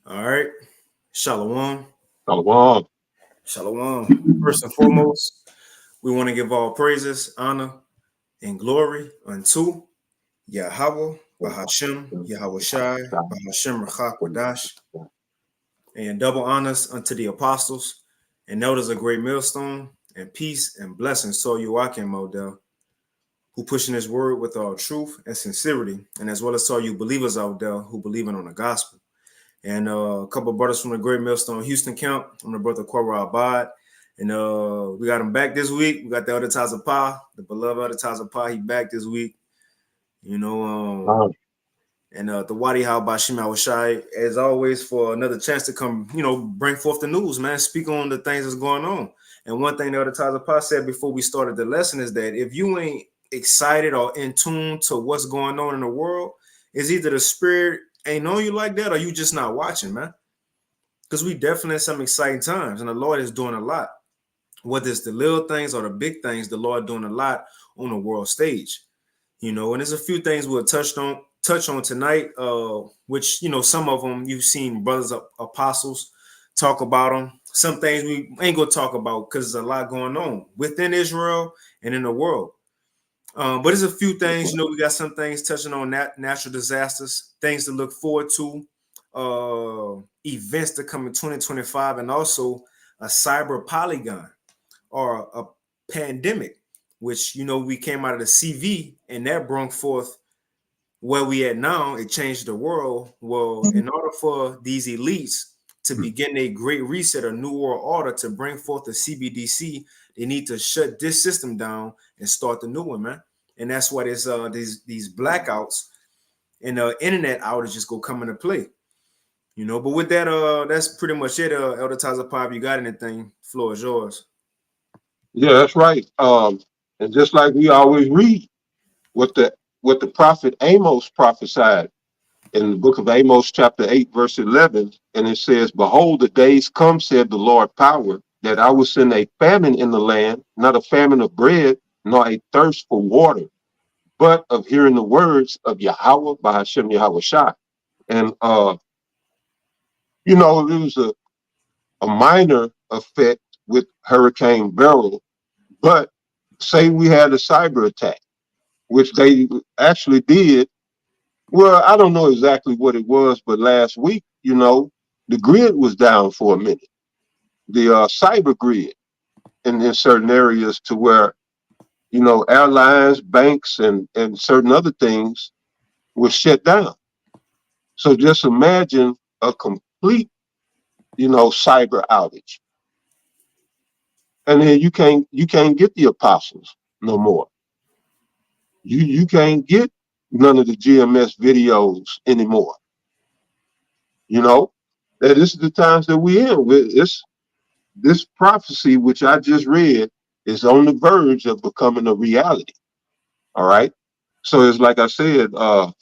All right. Shalom. Shalom. Shalom. First and foremost, we want to give all praises, honor, and glory unto Yahweh, Bahashem, Yahweh Shai, Bahashem Rachak Wadash, and double honors unto the apostles and elders of Great Millstone, and peace and blessings to Joachim Model, who pushing his word with all truth and sincerity, and as well as to all you believers out there who believing on the gospel. And a couple of brothers from the Great Millstone Houston camp. I'm the brother Korra Abad. And we got him back this week. We got the other Tazapah, the beloved other Tazapah. He back this week. You know, and the Wadi How Bashim Awashai, as always, for another chance to come, bring forth the news, man. Speak on the things that's going on. And one thing the other Tazapah said before we started the lesson is that if you ain't excited or in tune to what's going on in the world, it's either the spirit ain't on you like that or you just not watching, man. Because we definitely in some exciting times, and the Lord is doing a lot. Whether it's the little things or the big things, the Lord doing a lot on the world stage. And there's a few things we'll touch on tonight, which some of them you've seen brothers apostles talk about them. Some things we ain't gonna talk about because there's a lot going on within Israel and in the world. But there's a few things, we got some things touching on natural disasters, things to look forward to, events to come in 2025, and also a cyber Polygon or a pandemic, which, we came out of the CV and that brought forth where we at now. It changed the world. Well, in order for these elites to begin a great reset, a new world order to bring forth the CBDC, they need to shut this system down and start the new one, man. And that's why there's these blackouts and internet outages go come into play. But with that, that's pretty much it. Elder Taza Pop, you got anything? Floor is yours. Yeah, that's right. And just like we always read what the prophet Amos prophesied in the book of Amos, chapter 8, verse 11, and it says, "Behold, the days come, said the Lord power, that I will send a famine in the land, not a famine of bread, nor a thirst for water, but of hearing the words of Yahweh by Hashem Yahweh Shai." And it was a minor effect with Hurricane Beryl, but say we had a cyber attack, which they actually did. Well, I don't know exactly what it was, but last week, the grid was down for a minute, the cyber grid in certain areas to where, airlines, banks, and certain other things were shut down. So just imagine a complete, cyber outage. And then you can't get the apostles no more. You can't get none of the GMS videos anymore. That this is the times that we in. This prophecy, which I just read, is on the verge of becoming a reality. All right. So it's like I said, the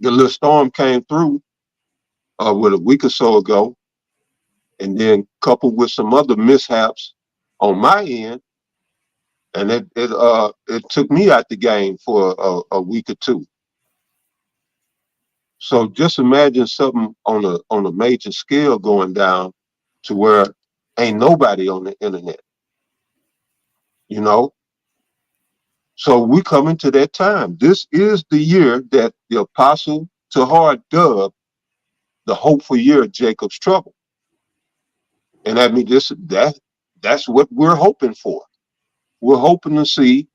little storm came through with a week or so ago, and then coupled with some other mishaps on my end, and it took me out the game for a week or two. So just imagine something on a major scale going down to where ain't nobody on the internet, you know. So we coming to that time. This is the year that the apostle Tahar dubbed the hopeful year of Jacob's trouble. And I mean that's what we're hoping for. We're hoping to see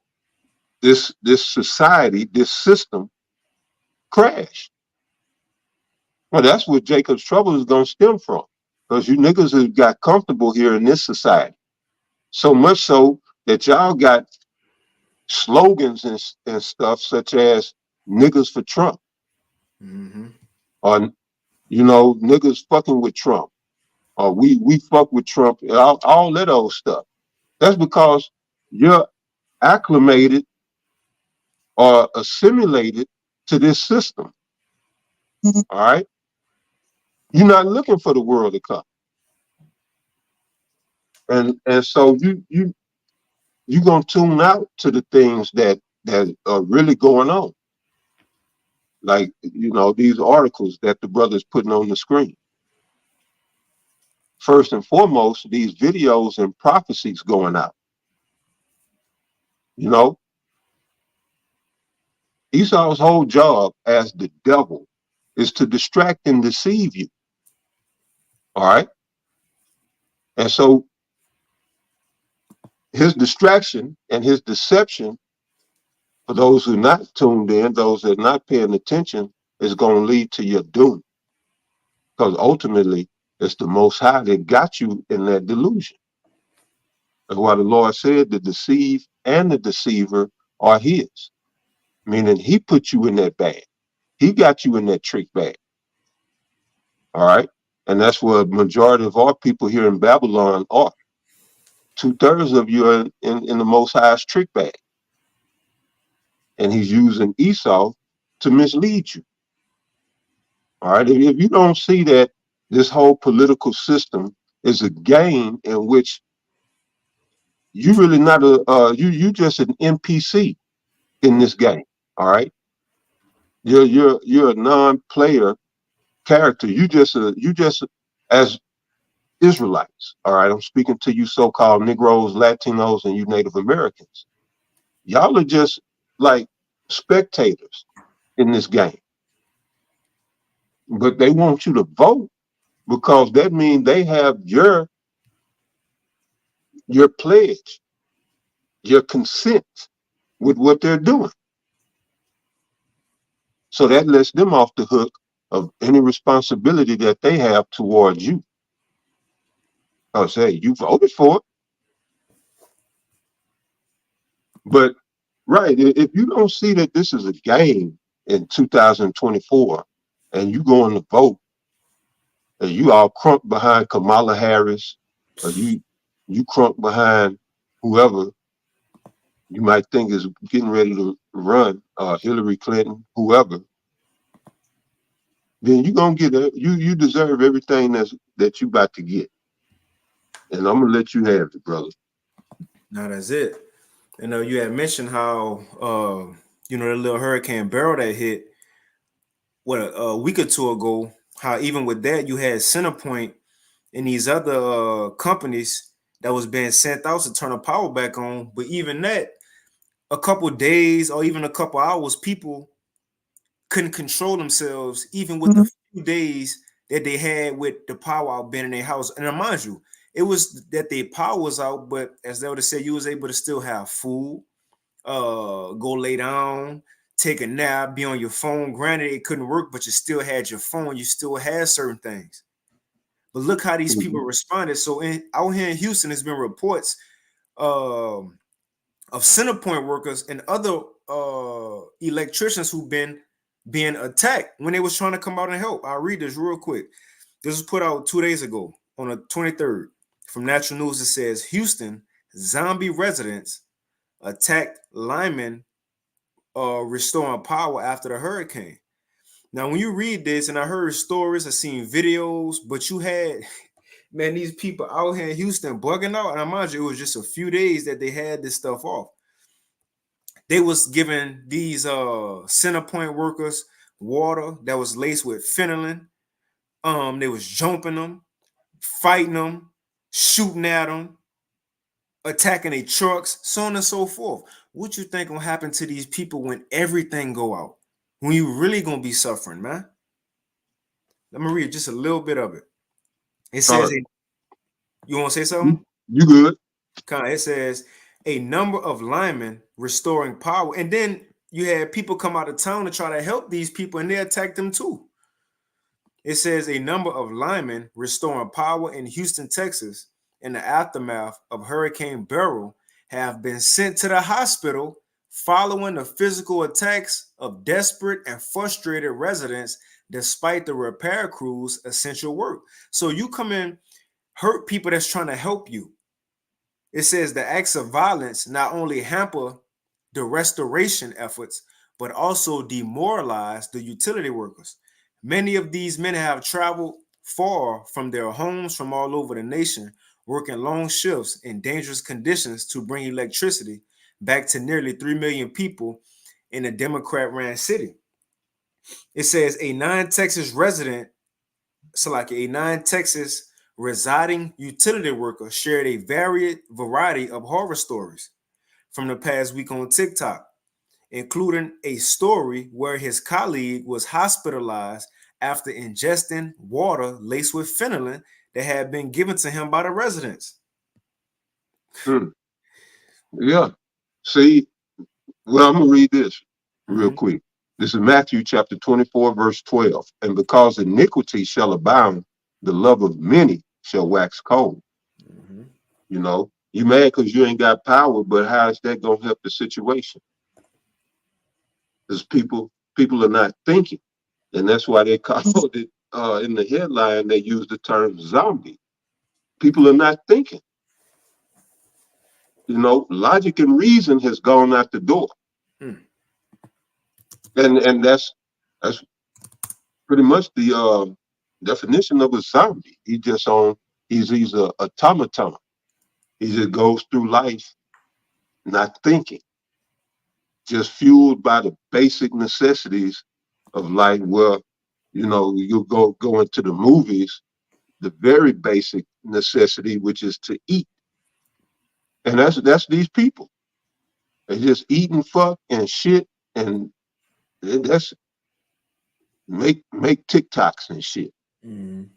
this society, this system crash. Well, that's what Jacob's trouble is gonna stem from. Because you niggas have got comfortable here in this society. So much so that y'all got slogans and stuff such as niggas for Trump. Mm-hmm. Or niggas fucking with Trump. Or we fuck with Trump, all that old stuff. That's because you're acclimated or assimilated to this system. All right. You're not looking for the world to come. And so you gonna tune out to the things that are really going on. like, you know, these articles that the brother's putting on the screen. First and foremost, these videos and prophecies going out. You know, Esau's whole job as the devil is to distract and deceive you. All right. And so his distraction and his deception, for those who are not tuned in, those that are not paying attention, is going to lead to your doom. Because ultimately, it's the Most High that got you in that delusion. That's why the Lord said the deceive and the deceiver are his, meaning he put you in that bag. He got you in that trick bag. All right. And that's where the majority of our people here in Babylon are. 2/3 of you are in the Most High's trick bag. And he's using Esau to mislead you. All right. If you don't see that this whole political system is a game in which you really not you just an NPC in this game. All right. You're a non-player character. You just as Israelites. All right. I'm speaking to you so-called Negroes, Latinos, and you Native Americans. Y'all are just like spectators in this game. But they want you to vote because that means they have your pledge, your consent with what they're doing. So that lets them off the hook of any responsibility that they have towards you. I'll say you voted for it. But right, if you don't see that this is a game in 2024 and you going to vote and you all crunk behind Kamala Harris or you crunk behind whoever you might think is getting ready to run, Hillary Clinton, whoever, then you're gonna get you deserve everything that you about to get. And I'm gonna let you have it, brother. Now that's it. You know, you had mentioned how you know, the little Hurricane Beryl that hit a week or two ago, how even with that you had Centerpoint and these other companies that was being sent out to turn the power back on. But even that, a couple days or even a couple hours, people couldn't control themselves, even with the few days that they had with the power out being in their house. And mind you, it was that their power was out, but as they would have said, you was able to still have food, go lay down, take a nap, be on your phone. Granted, it couldn't work, but you still had your phone. You still had certain things. But look how these people responded. So out here in Houston, there's been reports of Centerpoint workers and other electricians who've been being attacked when they was trying to come out and help. I'll read this real quick. This was put out 2 days ago on the 23rd from Natural News. It says Houston zombie residents attacked linemen restoring power after the hurricane. Now, when you read this, and I heard stories, I seen videos, but you had, man, these people out here in Houston bugging out. And I mind you, it was just a few days that they had this stuff off. They was giving these Centerpoint workers water that was laced with phenolene. They was jumping them, fighting them, shooting at them, attacking their trucks, so on and so forth. What you think gonna happen to these people when everything go out? When you really gonna be suffering, man? Let me read just a little bit of it. It says, you want to say something? You good? It says a number of linemen restoring power, and then you had people come out of town to try to help these people, and they attacked them too. It says a number of linemen restoring power in Houston, Texas, in the aftermath of Hurricane Beryl, have been sent to the hospital following the physical attacks of desperate and frustrated residents, despite the repair crew's essential work. So you come in, hurt people that's trying to help you. It says the acts of violence not only hamper the restoration efforts, but also demoralize the utility workers. Many of these men have traveled far from their homes from all over the nation, working long shifts in dangerous conditions to bring electricity back to nearly 3 million people in a Democrat-ran city. It says a non-Texas resident, so like a non-Texas residing utility worker, shared a varied variety of horror stories from the past week on TikTok, including a story where his colleague was hospitalized after ingesting water laced with phenolin that had been given to him by the residents. Hmm. Yeah. See, well, I'm gonna read this real Mm-hmm. quick. This is Matthew chapter 24, verse 12. And because iniquity shall abound, the love of many shall wax cold. Mm-hmm. You know, you mad because you ain't got power, but how is that gonna help the situation? Because people are not thinking. And that's why they called it in the headline, they use the term zombie. People are not thinking. You know, logic and reason has gone out the door. Mm. And that's pretty much the definition of a zombie. He's a automaton. He just goes through life not thinking, just fueled by the basic necessities of life. Where you know you go into the movies, the very basic necessity, which is to eat, and that's these people. They just eat and fuck and shit, and that's make TikToks and shit. Mm.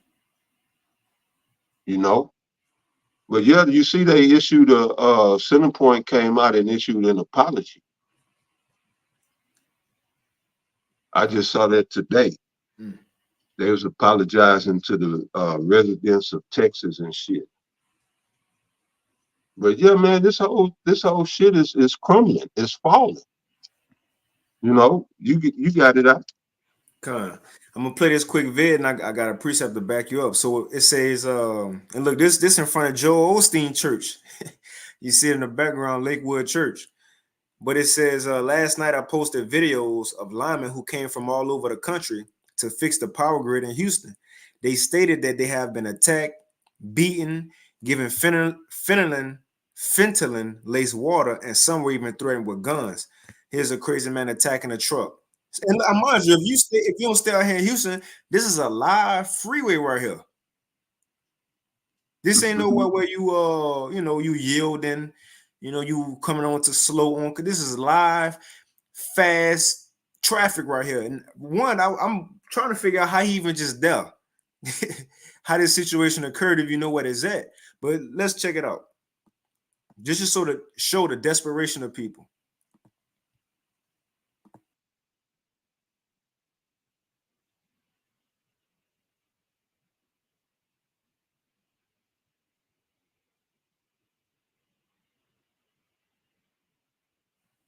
You know. But yeah, you see, they issued Centerpoint came out and issued an apology. I just saw that today. Mm. They was apologizing to the residents of Texas and shit. But yeah, man, this whole shit is crumbling. It's falling. You know, you got it out. Con. I'm gonna play this quick vid, and I got a precept to back you up. So it says, and look, this in front of Joel Osteen Church. You see it in the background, Lakewood Church. But it says, last night I posted videos of linemen who came from all over the country to fix the power grid in Houston. They stated that they have been attacked, beaten, given fentanyl laced water, and some were even threatened with guns. Here's a crazy man attacking a truck. And I mind you, if you don't stay out here in Houston, this is a live freeway right here. This ain't nowhere where you yielding, you coming on to slow on. Cause this is live, fast traffic right here. And one, I'm trying to figure out how he even just there, how this situation occurred if you know what it's at. But let's check it out. Just to sort of show the desperation of people.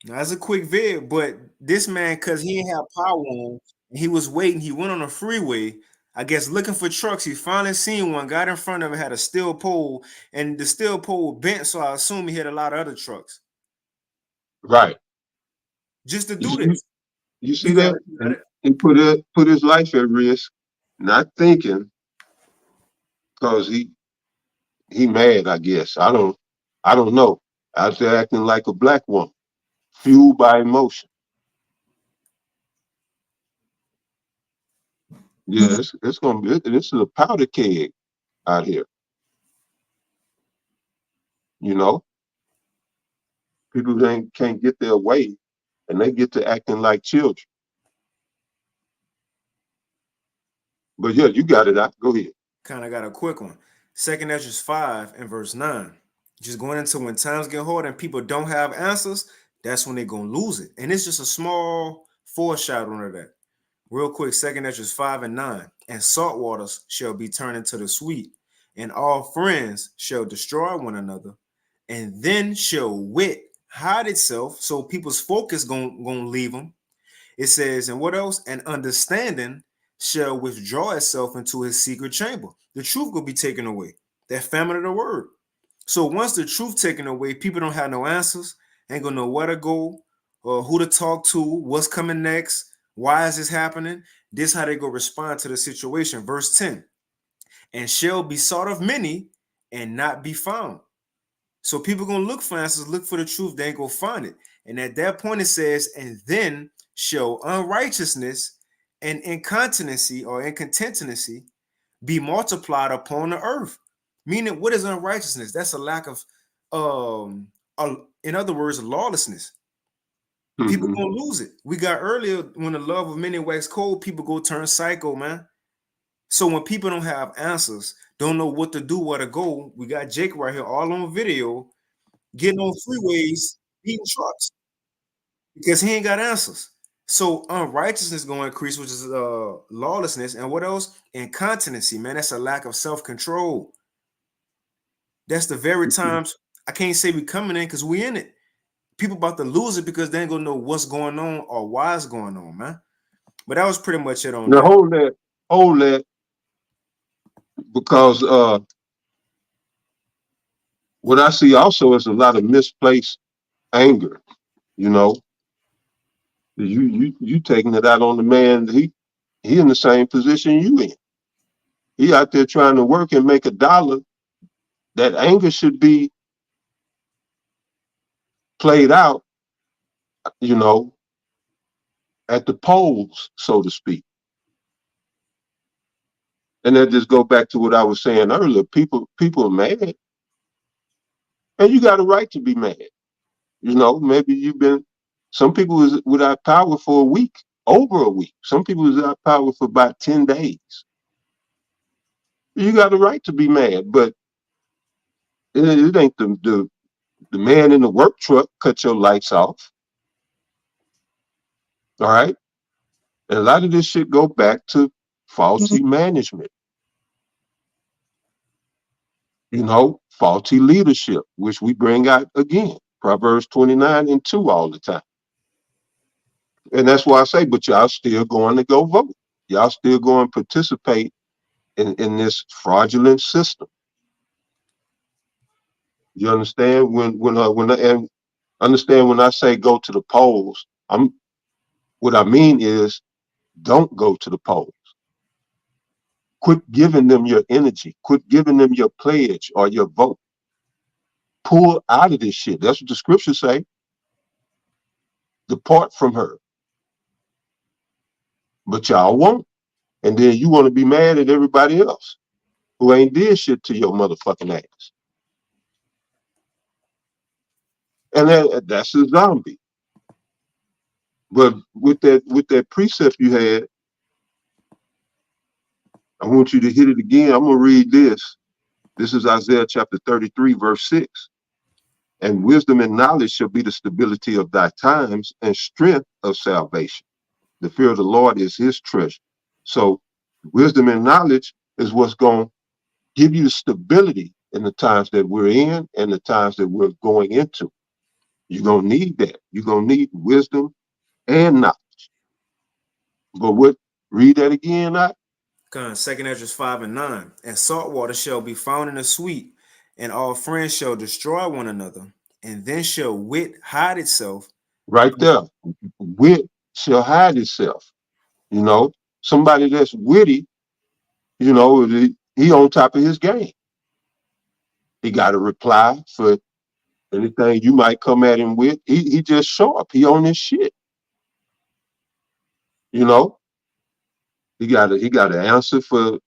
Now, that's a quick vid, but this man, because he didn't have power on, and he was waiting, he went on a freeway, I guess looking for trucks. He finally seen one, got in front of it, had a steel pole, and the steel pole bent, so I assume he hit a lot of other trucks. Right. Just to You, do you, this. you see You got that? it. You got And it. he put his life at risk, not thinking, because he mad. I guess I don't know. Out there acting like a black woman, fueled by emotion. Yeah, it's gonna be. This is a powder keg out here. You know, people can't get their way, and they get to acting like children. But yeah, you got it out. Go ahead. Kind of got a quick one. Second Ezra 5 and verse 9. Just going into when times get hard and people don't have answers, that's when they're gonna lose it. And it's just a small foreshadowing of that. Real quick, second Ezra 5 and 9. And salt waters shall be turned into the sweet, and all friends shall destroy one another, and then shall wit hide itself, so people's focus gonna leave them. It says, and what else? And understanding shall withdraw itself into his secret chamber. The truth will be taken away. That famine of the word. So once the truth taken away, people don't have no answers, ain't gonna know where to go, or who to talk to, what's coming next, why is this happening? This how they go respond to the situation. Verse 10, and shall be sought of many and not be found. So people gonna look for answers, look for the truth, they ain't gonna find it. And at that point it says, and then shall unrighteousness and incontinency or incontinency be multiplied upon the earth. Meaning, what is unrighteousness? That's a lack of, in other words, lawlessness. People Mm-hmm. gonna lose it. We got earlier when the love of many wax cold, people go turn psycho, man. So when people don't have answers, don't know what to do, where to go, we got Jake right here, all on video, getting on freeways, beating trucks because he ain't got answers. So unrighteousness going to increase, which is lawlessness, and what else? Incontinency, man. That's a lack of self-control. That's the very times I can't say we coming in because we in it. People about to lose it because they ain't gonna know what's going on or why it's going on, man. But that was pretty much it on Now that. hold that, because what I see also is a lot of misplaced anger. You know, you taking it out on the man. He in the same position you in. He out there trying to work and make $1. That anger should be played out, you know, at the polls, so to speak. And that just go back to what I was saying earlier. People are mad, and you got a right to be mad. You know, maybe you've been. Some people was without power for a week, over a week. Some people was without power for about 10 days. You got a right to be mad, but it ain't the man in the work truck cut your lights off. All right, and a lot of this shit go back to faulty management. You know, faulty leadership, which we bring out again, Proverbs 29:2 all the time. And that's why I say, but y'all still going to go vote. Y'all still going to participate in this fraudulent system. You understand and understand when I say go to the polls, what I mean is don't go to the polls. Quit giving them your energy. Quit giving them your pledge or your vote. Pull out of this shit. That's what the scriptures say. Depart from her. But y'all won't. And then you want to be mad at everybody else who ain't did shit to your motherfucking ass. And that's a zombie. But with that precept you had, I want you to hit it again. I'm gonna read this. This is Isaiah chapter 33, verse 6. And wisdom and knowledge shall be the stability of thy times and strength of salvation. The fear of the Lord is his treasure. So wisdom and knowledge is what's going to give you the stability in the times that we're in and the times that we're going into. You're going to need that. You're going to need wisdom and knowledge. But read that again, I. Second Ezra 5:9. And salt water shall be found in the sweet, and all friends shall destroy one another, and then shall wit hide itself. Right there. Wit shall hide itself. You know, somebody that's witty, you know, he on top of his game. He got a reply for anything you might come at him with. He just sharp. He on his shit. You know, he got an answer for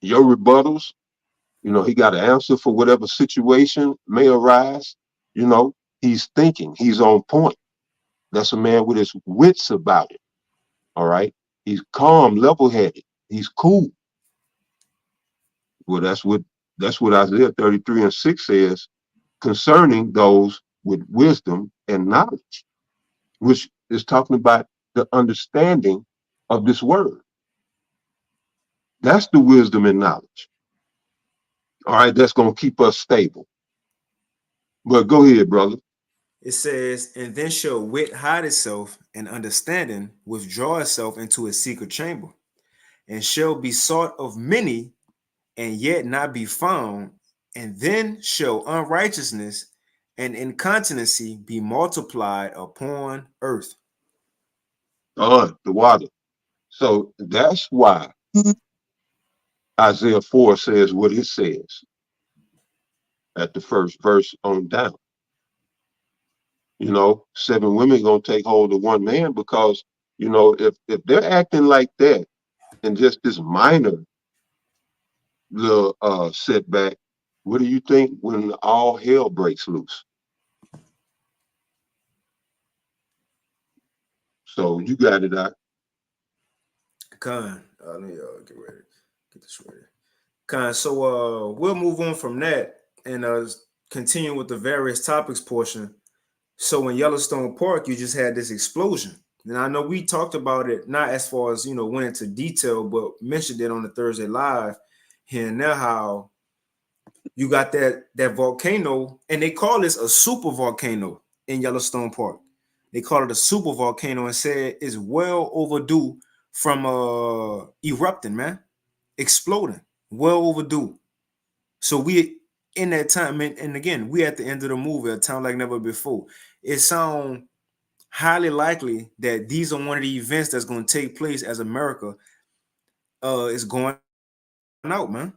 your rebuttals. You know, he got an answer for whatever situation may arise. You know, he's thinking. He's on point. That's a man with his wits about it. All right. He's calm, level-headed. He's cool. Well, that's what Isaiah 33:6 says concerning those with wisdom and knowledge, which is talking about the understanding of this word. That's the wisdom and knowledge. All right, that's gonna keep us stable. But go ahead, brother. It says, and then shall wit hide itself, and understanding withdraw itself into a secret chamber, and shall be sought of many, and yet not be found. And then shall unrighteousness and incontinency be multiplied upon earth. The water. So that's why Isaiah 4 says what it says at the first verse on down. You know, 7 women gonna take hold of one man because You know, if they're acting like that and just this minor little setback, what do you think when all hell breaks loose? So you got it out. Let me get ready. Get this ready. So we'll move on from that and continue with the various topics portion. So in Yellowstone Park, you just had this explosion. And I know we talked about it, not as far as, went into detail, but mentioned it on the Thursday Live here and there, how you got that volcano, and they call this a super volcano in Yellowstone Park. They call it a super volcano and said it's well overdue from erupting, man, exploding, well overdue. So we in that time, and again, we at the end of the movie, a time like never before. It sounds highly likely that these are one of the events that's going to take place as America is going out, man.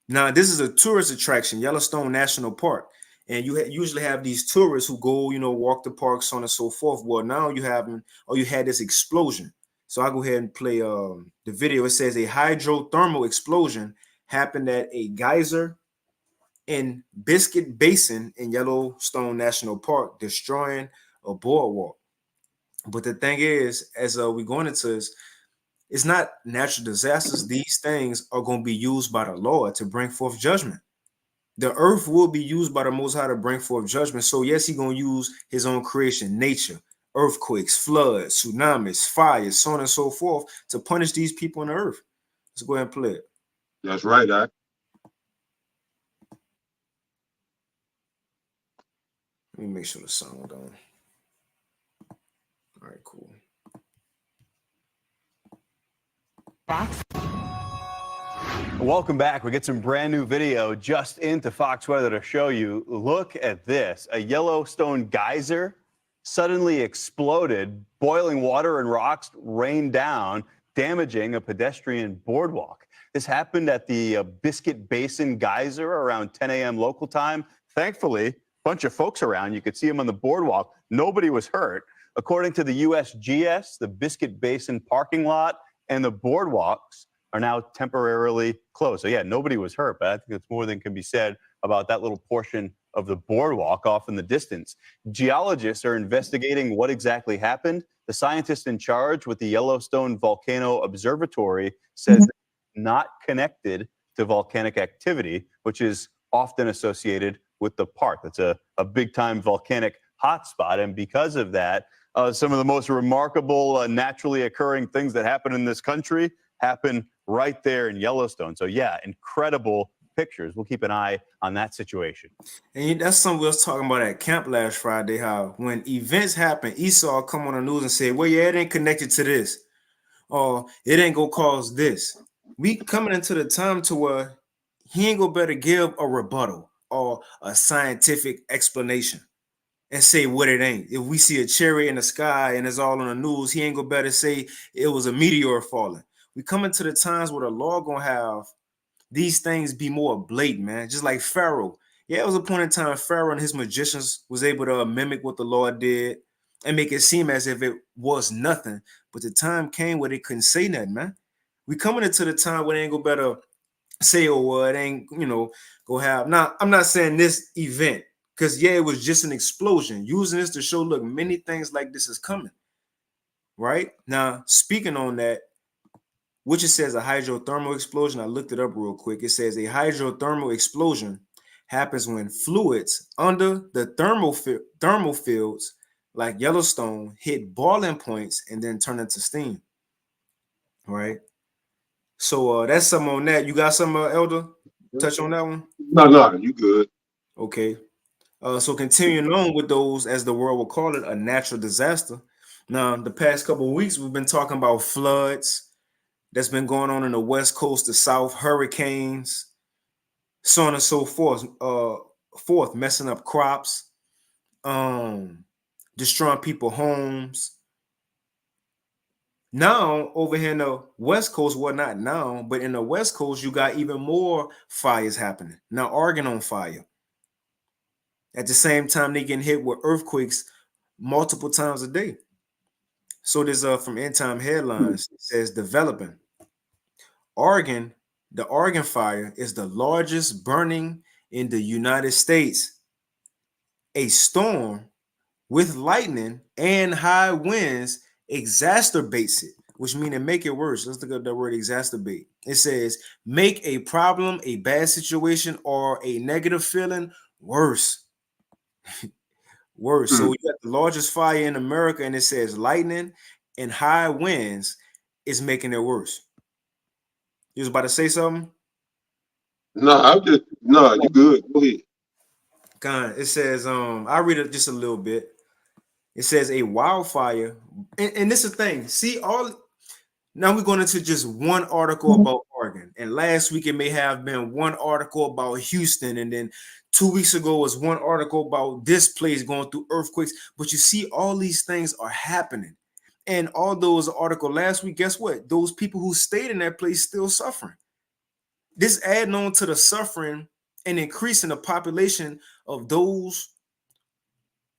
Now, this is a tourist attraction, Yellowstone National Park, and you usually have these tourists who go, walk the park, so on and so forth. Well, now you had this explosion. So I'll go ahead and play the video. It says a hydrothermal explosion happened at a geyser in Biscuit Basin in Yellowstone National Park, destroying a boardwalk. But the thing is, as we're going into this, it's not natural disasters. These things are going to be used by the Lord to bring forth judgment. The earth will be used by the Most High to bring forth judgment. So yes, He's going to use His own creation, nature, earthquakes, floods, tsunamis, fires, so on and so forth, to punish these people on the earth. Let's go ahead and play it. That's right, Doc. Let me make sure the sound on. All right, cool. Fox. Welcome back. We get some brand new video just into Fox Weather to show you. Look at this. A Yellowstone geyser suddenly exploded. Boiling water and rocks rained down, damaging a pedestrian boardwalk. This happened at the Biscuit Basin geyser around 10 a.m. local time. Thankfully, a bunch of folks around. You could see them on the boardwalk. Nobody was hurt. According to the USGS, the Biscuit Basin parking lot and the boardwalks are now temporarily closed. So yeah, nobody was hurt, but I think that's more than can be said about that little portion of the boardwalk off in the distance. Geologists are investigating what exactly happened. The scientist in charge with the Yellowstone Volcano Observatory says it's not connected to volcanic activity, which is often associated with the park. That's a big time volcanic hotspot. And because of that, some of the most remarkable naturally occurring things that happen in this country happen right there in Yellowstone. So yeah, incredible pictures. We'll keep an eye on that situation. And that's something we was talking about at camp last Friday, how when events happen, Esau come on the news and say, well, yeah, it ain't connected to this, or it ain't gonna cause this. We coming into the time to where he ain't gonna better give a rebuttal or a scientific explanation and say what it ain't. If we see a cherry in the sky and it's all on the news, he ain't gonna better say it was a meteor falling. We coming to the times where the law gonna have these things be more blatant, man. Just like Pharaoh. Yeah, it was a point in time Pharaoh and his magicians was able to mimic what the Lord did and make it seem as if it was nothing. But the time came where they couldn't say nothing, man. We coming into the time where they ain't gonna better say, oh, well, it ain't, go have. Now, I'm not saying this event, because yeah, it was just an explosion. Using this to show, look, many things like this is coming. Right? Now, speaking on that, which it says a hydrothermal explosion. I looked it up real quick. It says a hydrothermal explosion happens when fluids under the thermal fields like Yellowstone hit boiling points and then turn into steam. Right? So that's some on that. You got some, Elder? Touch on that one? No, you good. Okay. So continuing on with those, as the world will call it, a natural disaster. Now, the past couple of weeks, we've been talking about floods that's been going on in the West Coast, the South, hurricanes, so on and so forth, messing up crops, destroying people's homes. Now, over here in the West Coast, well, not now, but in the West Coast, you got even more fires happening. Now, Oregon on fire. At the same time, they getting hit with earthquakes multiple times a day. So this from End Time Headlines. It says developing. Oregon, the Oregon fire is the largest burning in the United States. A storm with lightning and high winds exacerbates it, which means it make it worse. Let's look at the word exacerbate. It says make a problem, a bad situation, or a negative feeling worse. Worse. So you got the largest fire in America, and it says lightning and high winds is making it worse. You was about to say something? No, you good. Go ahead. It says, I'll read it just a little bit. It says a wildfire, and this is the thing. See, now we're going into just one article about Oregon. And last week it may have been one article about Houston, and then 2 weeks ago was one article about this place going through earthquakes. But you see, all these things are happening. And although it was an article last week, guess what? Those people who stayed in that place still suffering. This adding on to the suffering and increasing the population of those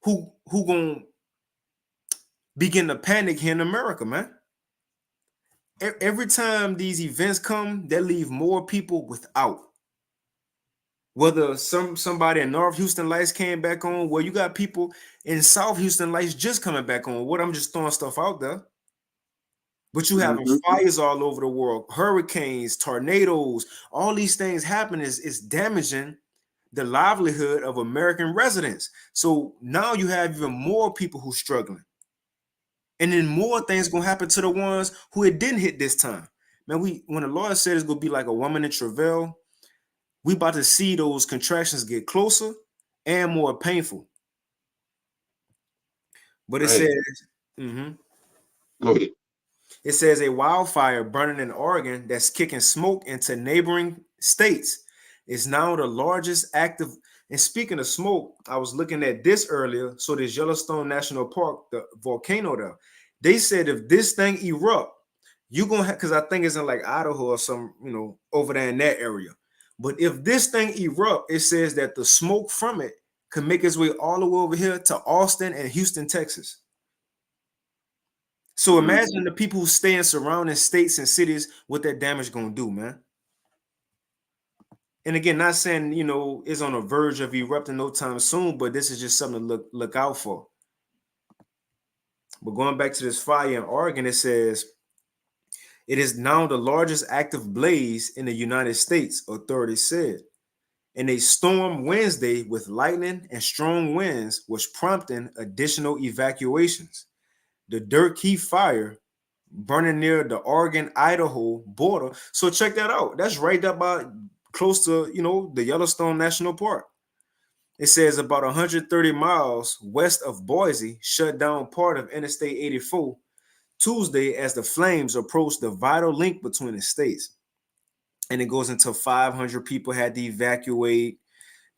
who gonna begin to panic here in America, man. Every time these events come, they leave more people without. Whether somebody in North Houston lights came back on, well, you got people in South Houston lights just coming back on. What I'm just throwing stuff out there. But you having fires all over the world, hurricanes, tornadoes, all these things happen is damaging the livelihood of American residents. So now you have even more people who struggling. And then more things gonna happen to the ones who it didn't hit this time. Man, when the Lord said it's gonna be like a woman in travail, we about to see those contractions get closer and more painful. But it says, Go ahead. It says a wildfire burning in Oregon that's kicking smoke into neighboring states is now the largest active. And speaking of smoke, I was looking at this earlier. So this Yellowstone National Park, the volcano there, they said if this thing erupt, you're gonna have, because I think it's in like Idaho or some, over there in that area. But if this thing erupt, it says that the smoke from it can make its way all the way over here to Austin and Houston, Texas. So imagine the people who stay in surrounding states and cities, what that damage gonna do, man. And again, not saying it's on the verge of erupting no time soon, but this is just something to look out for. But going back to this fire in Oregon, it says it is now the largest active blaze in the United States, authorities said. And a storm Wednesday with lightning and strong winds was prompting additional evacuations. The Dirt Key fire burning near the Oregon-Idaho border. So check that out. That's right about close to, the Yellowstone National Park. It says about 130 miles west of Boise shut down part of Interstate 84 Tuesday as the flames approached the vital link between the states. And it goes into 500 people had to evacuate,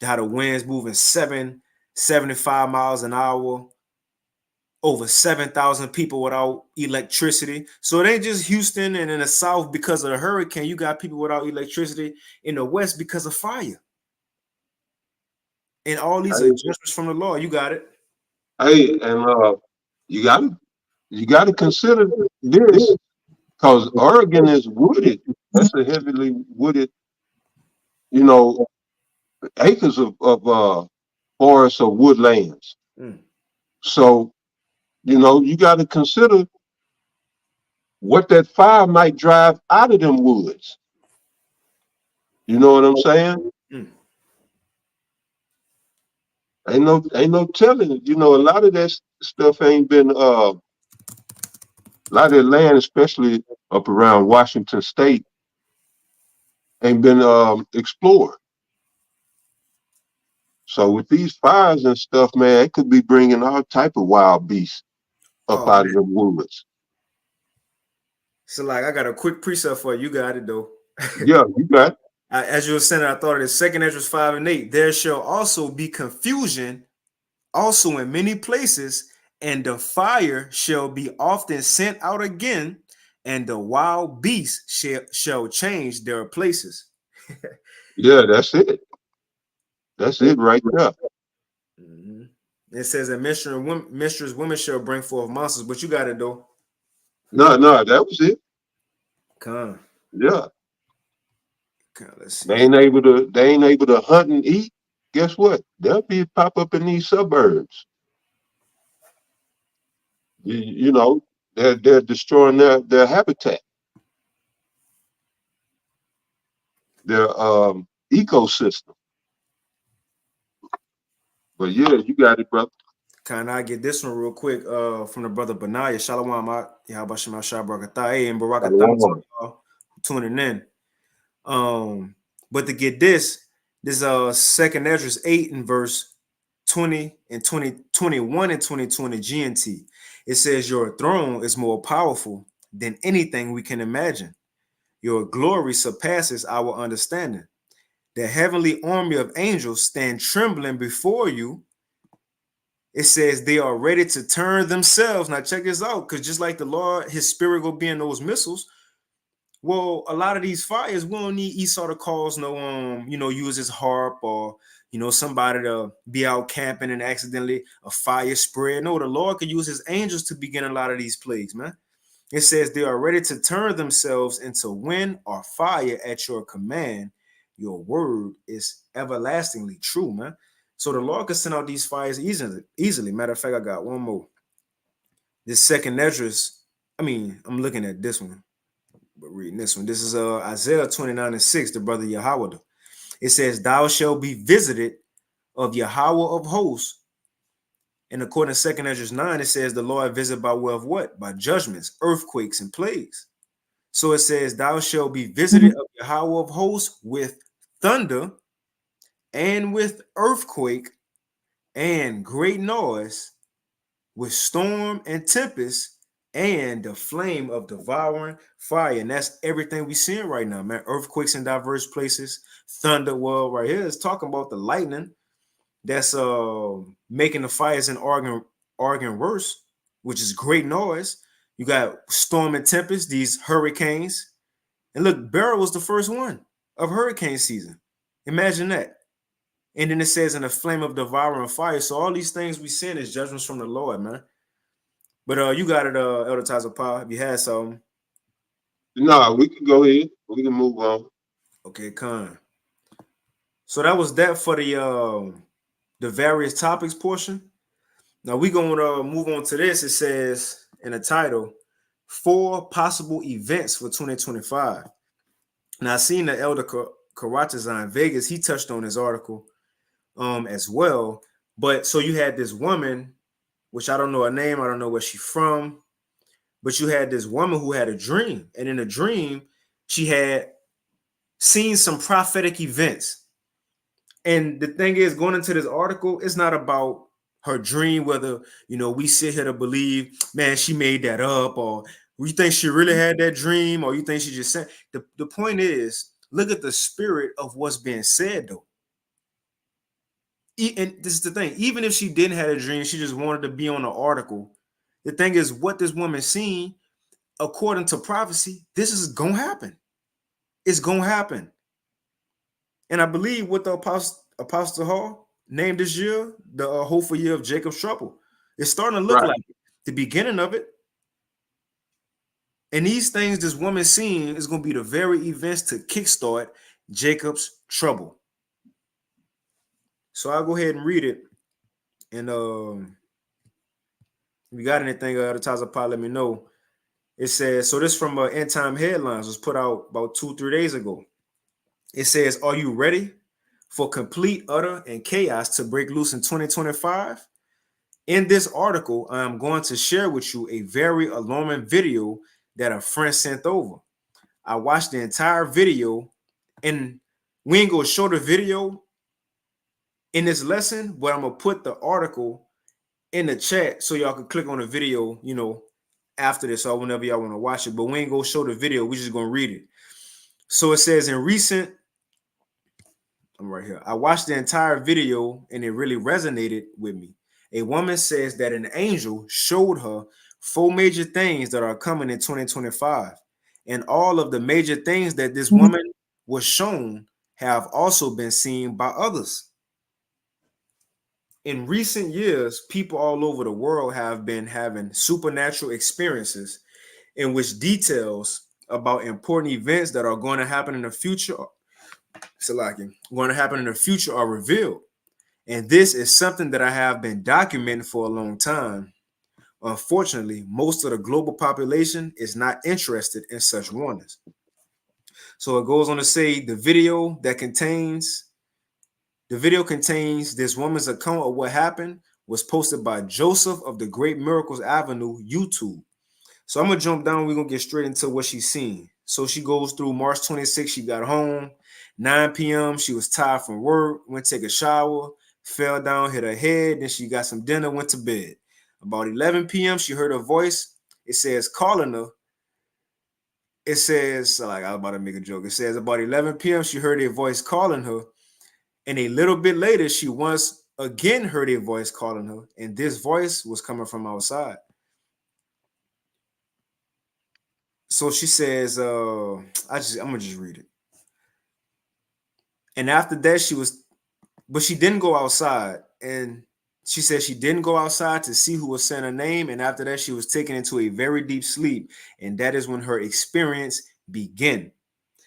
how the winds moving 75 miles an hour, over 7,000 people without electricity. So it ain't just Houston and in the South because of the hurricane. You got people without electricity in the West because of fire. And all these are judgments from the law. You got it. Hey, and you gotta consider this because Oregon is wooded. That's a heavily wooded, acres of forests or woodlands. So, you got to consider what that fire might drive out of them woods. You know what I'm saying? Ain't no telling it. A lot of that stuff ain't been a lot of the land, especially up around Washington State, ain't been explored. So with these fires and stuff, man, it could be bringing all type of wild beasts up out of the woods. So like, I got a quick precept for you. You got it though. Yeah, you got it. As you were saying, I thought of this. 2 Esdras 5 and 8. There shall also be confusion, also in many places, and the fire shall be often sent out again, and the wild beasts shall change their places. Yeah, that's it. That's it right there. It says that mistress women shall bring forth monsters, but you got it though. No, that was it. Con. Yeah. Let's They see. ain't able to hunt and eat. Guess what? They'll be pop up in these suburbs. You know, they're destroying their habitat, their ecosystem. But yeah, you got it, brother. Can I get this one real quick? From the brother Benaiah. Shalom, Yahabashim Shabrakatah. Hey, and Barakatah to Shalom. y'all tuning in. But to get this second Ezra 8 in verse 20 and 2021 and 2020 GNT. It says your throne is more powerful than anything we can imagine. Your glory surpasses our understanding. The heavenly army of angels stand trembling before you. It says they are ready to turn themselves. Now check this out, because just like the Lord, his spirit will be in those missiles. Well, a lot of these fires, we don't need Esau to cause no use his harp or somebody to be out camping and accidentally a fire spread. No, the Lord could use his angels to begin a lot of these plagues, man. It says they are ready to turn themselves into wind or fire at your command. Your word is everlastingly true, man. So the Lord could send out these fires easily. Matter of fact, I got one more. This second Esdras, I'm looking at this one, but reading this one. This is Isaiah 29 and 6, the brother Yahweh. It says, thou shalt be visited of Yahweh of hosts. And according to second Esdras 9, it says the Lord visit by way of what? By judgments, earthquakes, and plagues. So it says, thou shalt be visited of Yahweh of hosts with thunder and with earthquake and great noise, with storm and tempest and the flame of devouring fire. And that's everything we're seeing right now, man. Earthquakes in diverse places, thunder. Well, right here is talking about the lightning that's making the fires in Oregon worse, which is great noise. You got storm and tempest, these hurricanes. And look, Beryl was the first one of hurricane season. Imagine that. And then it says in the flame of devouring fire. So all these things we seeing is judgments from the Lord, man. But you got it, Elder Taza Power. If you had something. No, we can go ahead. We can move on. Okay, con. So that was that for the various topics portion. Now we're gonna move on to this. It says in the title, 4 possible events for 2025. Now I seen the Elder Karatazan in Vegas. He touched on this article as well. But so you had this woman, which I don't know her name, I don't know where she's from, but you had this woman who had a dream, and in a dream, she had seen some prophetic events. And the thing is, going into this article, it's not about her dream, whether we sit here to believe, man, she made that up, or you think she really had that dream, or you think she just said. The point is, look at the spirit of what's being said, though. And this is the thing, even if she didn't have a dream, she just wanted to be on the article. The thing is, what this woman seen, according to prophecy, this is gonna happen. It's gonna happen. And I believe what the Apostle Hall named this year, the hopeful year of Jacob's trouble. It's starting to look Right. like the beginning of it. And these things this woman seen is going to be the very events to kickstart Jacob's trouble. So I'll go ahead and read it. And if you got anything at the top of the let me know. It says, so this from End Time Headlines was put out about 2-3 days ago. It says, are you ready for complete, utter, and chaos to break loose in 2025? In this article, I'm going to share with you a very alarming video that a friend sent over. I watched the entire video, and we ain't gonna show the video in this lesson, but I'm gonna put the article in the chat so y'all can click on the video, after this or whenever y'all want to watch it. But we ain't gonna show the video, we're just gonna read it. So it says I'm right here. I watched the entire video and it really resonated with me. A woman says that an angel showed her 4 major things that are coming in 2025. And all of the major things that this woman was shown have also been seen by others. In recent years, people all over the world have been having supernatural experiences in which details about important events that are going to happen in the future, going to happen in the future are revealed. And this is something that I have been documenting for a long time. Unfortunately, most of the global population is not interested in such warnings. So it goes on to say the video contains this woman's account of what happened was posted by Joseph of the Great Miracles Avenue YouTube. So I'm gonna jump down. We're gonna get straight into what she's seen. So she goes through March 26th, she got home, 9 p.m. She was tired from work, went to take a shower, fell down, hit her head, then she got some dinner, went to bed. About 11 p.m., she heard a voice. It says calling her. It says, like I was about to make a joke. It says about 11 p.m., she heard a voice calling her. And a little bit later, she once again heard a voice calling her. And this voice was coming from outside. So she says, I'm gonna just read it. And after that, but she didn't go outside. And she said she didn't go outside to see who was saying her name. And after that, she was taken into a very deep sleep. And that is when her experience began.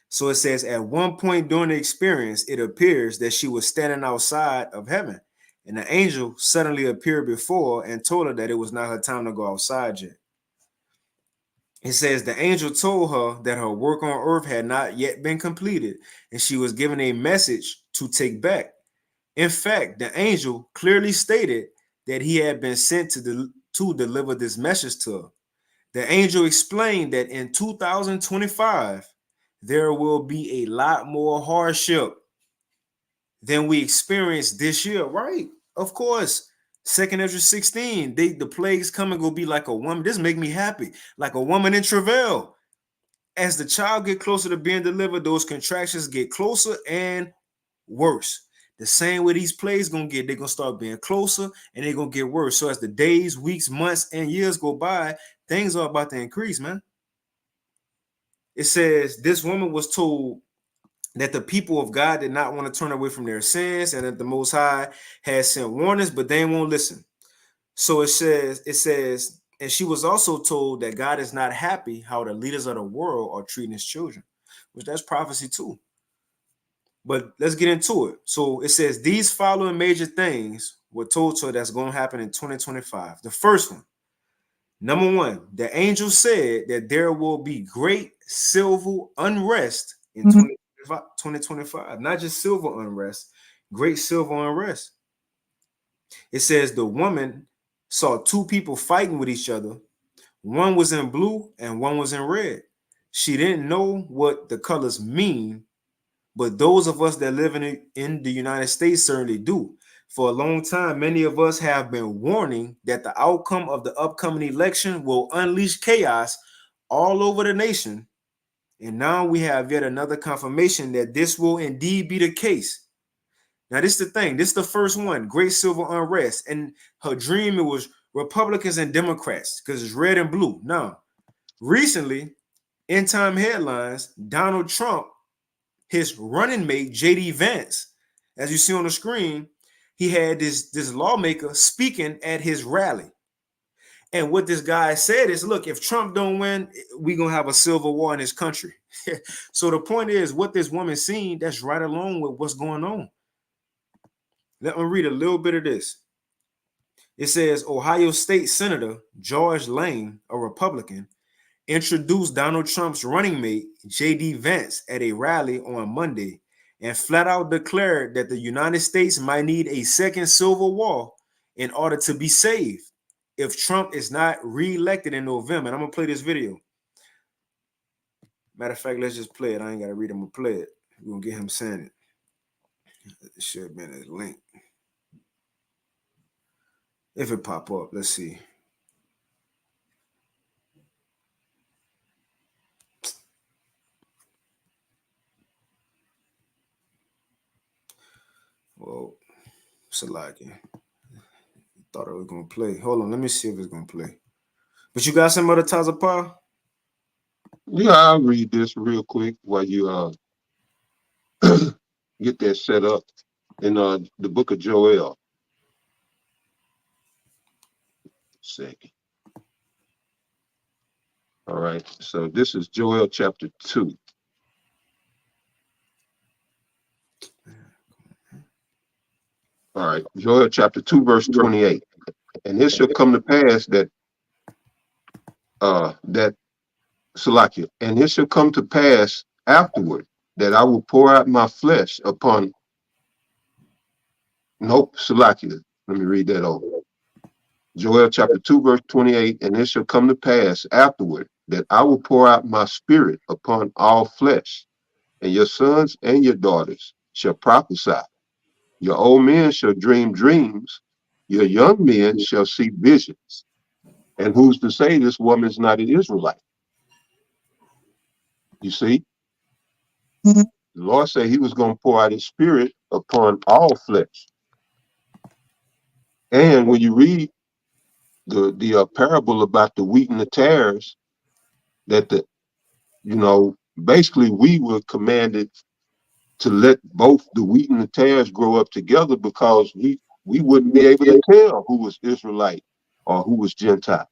So it says at one point during the experience, it appears that she was standing outside of heaven. And the angel suddenly appeared before and told her that it was not her time to go outside yet. It says the angel told her that her work on earth had not yet been completed, and she was given a message to take back. In fact, the angel clearly stated that he had been sent to deliver this message to her. The angel explained that in 2025, there will be a lot more hardship than we experienced this year, right? Of course. 2nd Ezra 16, the plagues coming will be like a woman. This make me happy, like a woman in travail. As the child get closer to being delivered, those contractions get closer and worse. The same way these plagues gonna get, they're gonna start being closer and they're gonna get worse. So as the days, weeks, months, and years go by, things are about to increase, man. It says this woman was told that the people of God did not want to turn away from their sins, and that the Most High had sent warnings, but they won't listen. So it says, and she was also told that God is not happy how the leaders of the world are treating his children, which that's prophecy too. But let's get into it. So it says these following major things were told to her that's going to happen in 2025. The first one, number one, the angel said that there will be great civil unrest in 2025. Not just civil unrest, great civil unrest. It says the woman saw two people fighting with each other. One was in blue and one was in red. She didn't know what the colors mean, but those of us that live in the United States certainly do. For a long time, many of us have been warning that the outcome of the upcoming election will unleash chaos all over the nation. And now we have yet another confirmation that this will indeed be the case. Now, this is the thing. This is the first one, great civil unrest. And her dream, it was Republicans and Democrats because it's red and blue. Now, recently, in time headlines, Donald Trump, his running mate, J.D. Vance, as you see on the screen, he had this lawmaker speaking at his rally. And what this guy said is, look, if Trump don't win, we're going to have a civil war in this country. So the point is, what this woman seen, that's right along with what's going on. Let me read a little bit of this. It says, Ohio State Senator George Lane, a Republican, introduced Donald Trump's running mate, J.D. Vance, at a rally on Monday and flat out declared that the United States might need a second civil war in order to be saved if Trump is not reelected in November. And I'm going to play this video. Matter of fact, let's just play it. I ain't got to read it. I'm going to play it. We're going to get him saying it. It should have been a link. If it pop up, let's see. Well, Salaki. Thought it was going to play. Hold on. Let me see if it's going to play. But you got some other Tazapah? Yeah, I'll read this real quick while you get that set up in the book of Joel. Second. All right. So this is Joel chapter 2. All right. Joel chapter 2, verse 28. And it shall come to pass that Salakia, and it shall come to pass afterward that I will pour out my flesh upon nope, Salakia. Let me read that over. Joel chapter 2, verse 28, and it shall come to pass afterward that I will pour out my spirit upon all flesh, and your sons and your daughters shall prophesy. Your old men shall dream dreams, your young men shall see visions. And who's to say this woman's not an Israelite? You see, the Lord said he was going to pour out his spirit upon all flesh. And when you read the parable about the wheat and the tares, that basically we were commanded to let both the wheat and the tares grow up together because we wouldn't be able to tell who was Israelite or who was Gentile.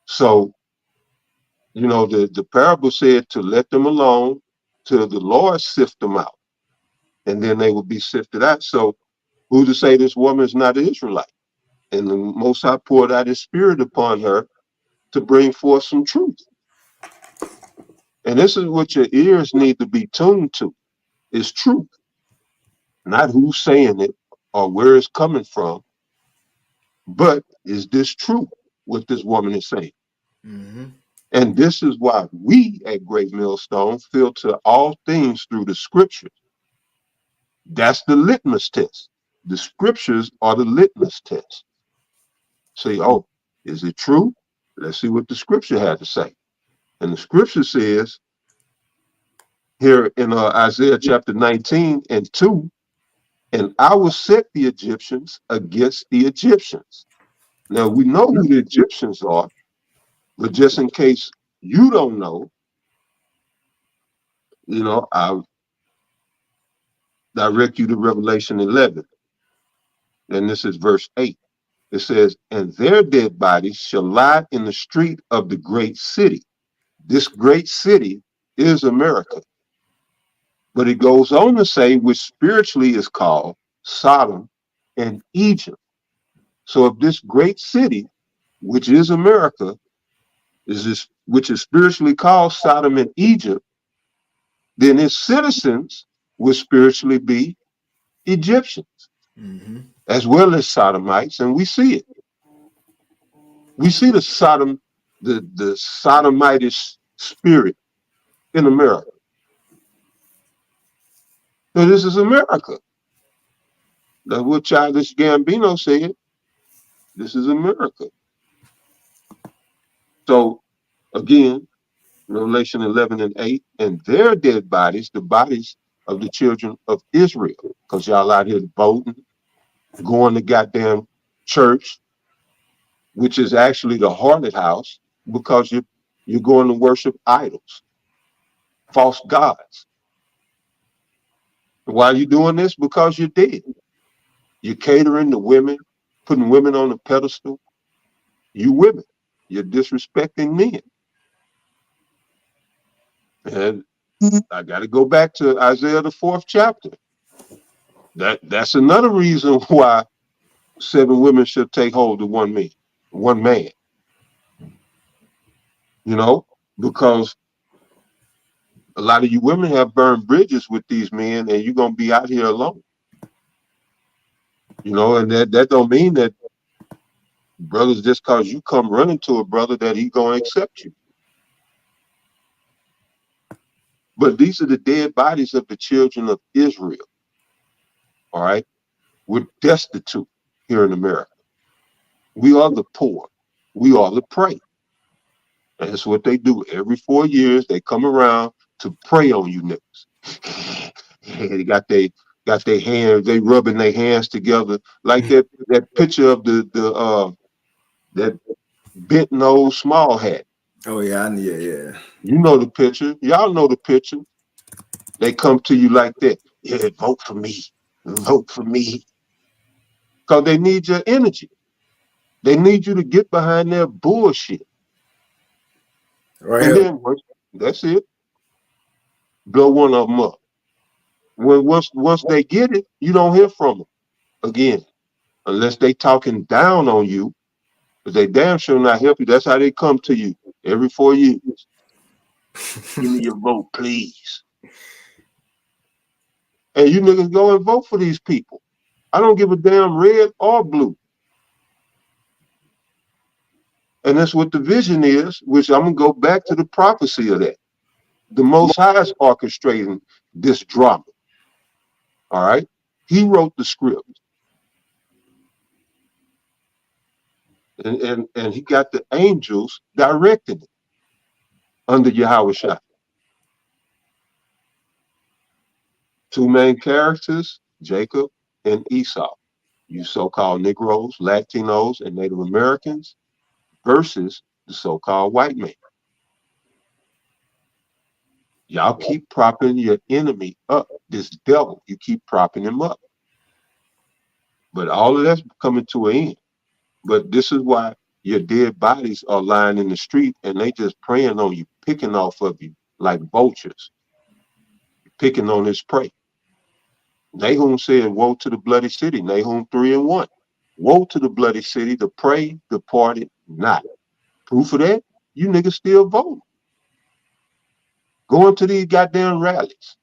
So, the parable said to let them alone till the Lord sift them out, and then they will be sifted out. So who to say this woman is not an Israelite? And the Most High poured out his spirit upon her to bring forth some truth. And this is what your ears need to be tuned to, is truth. Not who's saying it or where it's coming from, but is this true, what this woman is saying? Mm-hmm. And this is why we at Great Millstone filter all things through the scriptures. That's the litmus test. The scriptures are the litmus test. Say, oh, is it true? Let's see what the scripture had to say. And the scripture says here in Isaiah chapter 19 and 2, and I will set the Egyptians against the Egyptians. Now we know who the Egyptians are, but just in case you don't know, I'll direct you to Revelation 11. And this is verse 8. It says, and their dead bodies shall lie in the street of the great city. This great city is America. But it goes on to say, which spiritually is called Sodom and Egypt. So if this great city, which is America, which is spiritually called Sodom and Egypt, then its citizens will spiritually be Egyptians, Mm-hmm. as well as Sodomites, and we see it. We see the Sodomitish spirit in America. So this is America. That's what Childish Gambino said. This is America. So again, Revelation 11 and 8, and their dead bodies, the bodies of the children of Israel, because y'all out here voting, going to goddamn church, which is actually the haunted house, because you're going to worship idols, false gods. Why are you doing this? Because you're dead. You're catering to women, putting women on a pedestal. You women, you're disrespecting men. And I got to go back to Isaiah the 4th chapter. That's another reason why 7 women should take hold of one man. Because a lot of you women have burned bridges with these men, and you're gonna be out here alone. And that don't mean that brothers, just cause you come running to a brother, that he gonna accept you. But these are the dead bodies of the children of Israel. All right, we're destitute here in America. We are the poor. We are the prey. And that's what they do every 4 years. They come around to prey on you niggas. They got their hands. They rubbing their hands together like that picture of that bent nose small hat. Oh yeah, yeah. You know the picture. Y'all know the picture. They come to you like that. Yeah, vote for me. Vote for me. Because they need your energy. They need you to get behind their bullshit. Right And here. then that's it. Blow one of them up. Once they get it, you don't hear from them again, unless they talking down on you. But they damn sure not help you. That's how they come to you every 4 years. Give me your vote, please. And you niggas go and vote for these people. I don't give a damn red or blue. And that's what the vision is, which I'm gonna go back to the prophecy of that. The Most High is orchestrating this drama. All right. He wrote the script. And he got the angels directing it under Yahweh Shai. Two main characters, Jacob and Esau. You so-called Negroes, Latinos, and Native Americans versus the so-called white man. Y'all keep propping your enemy up. This devil, you keep propping him up. But all of that's coming to an end. But this is why your dead bodies are lying in the street and they just preying on you, picking off of you like vultures, picking on his prey. Nahum said, woe to the bloody city, Nahum 3:1. Woe to the bloody city, the prey departed not. Proof of that, you niggas still voting. Going to these goddamn rallies.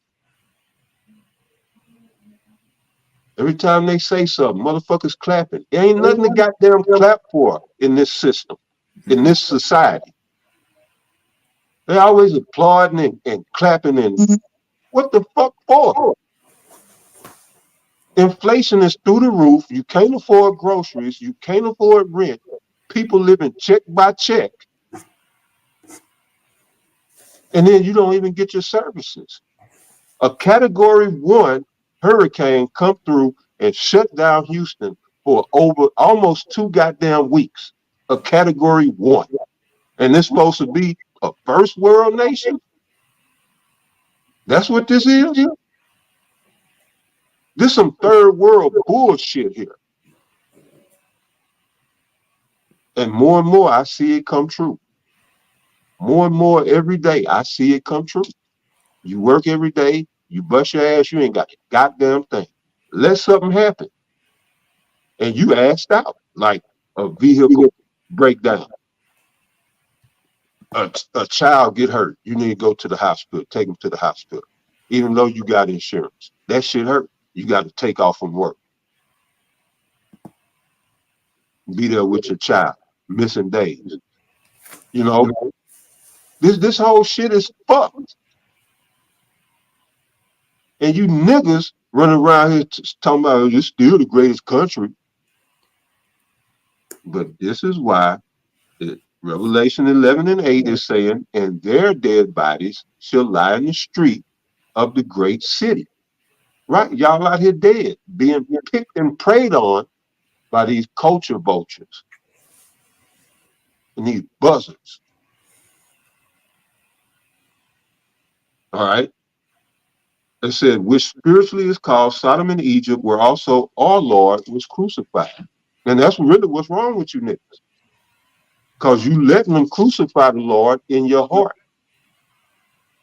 Every time they say something, motherfuckers clapping. There ain't nothing to goddamn clap for in this system, in this society. They always applauding and clapping and what the fuck for? Inflation is through the roof. You can't afford groceries. You can't afford rent. People living check by check. And then you don't even get your services. A category 1 hurricane come through and shut down Houston for over almost 2 goddamn weeks. A category 1. And it's supposed to be a first world nation? That's what this is? This some third world bullshit here. And more I see it come true. More and more every day I see it come true. You work every day, you bust your ass, you ain't got a goddamn thing. Let something happen. And you assed out like a vehicle breakdown. A child get hurt. You need to go to the hospital, take them to the hospital. Even though you got insurance. That shit hurt. You got to take off from work. Be there with your child, missing days. You know, this whole shit is fucked. And you niggas running around here talking about it's still the greatest country. But this is why Revelation 11:8 is saying, and their dead bodies shall lie in the street of the great city. Right? Y'all out here dead, being picked and preyed on by these culture vultures and these buzzards. All right. It said, which spiritually is called Sodom and Egypt, where also our Lord was crucified. And that's really what's wrong with you niggas. Because you letting them crucify the Lord in your heart.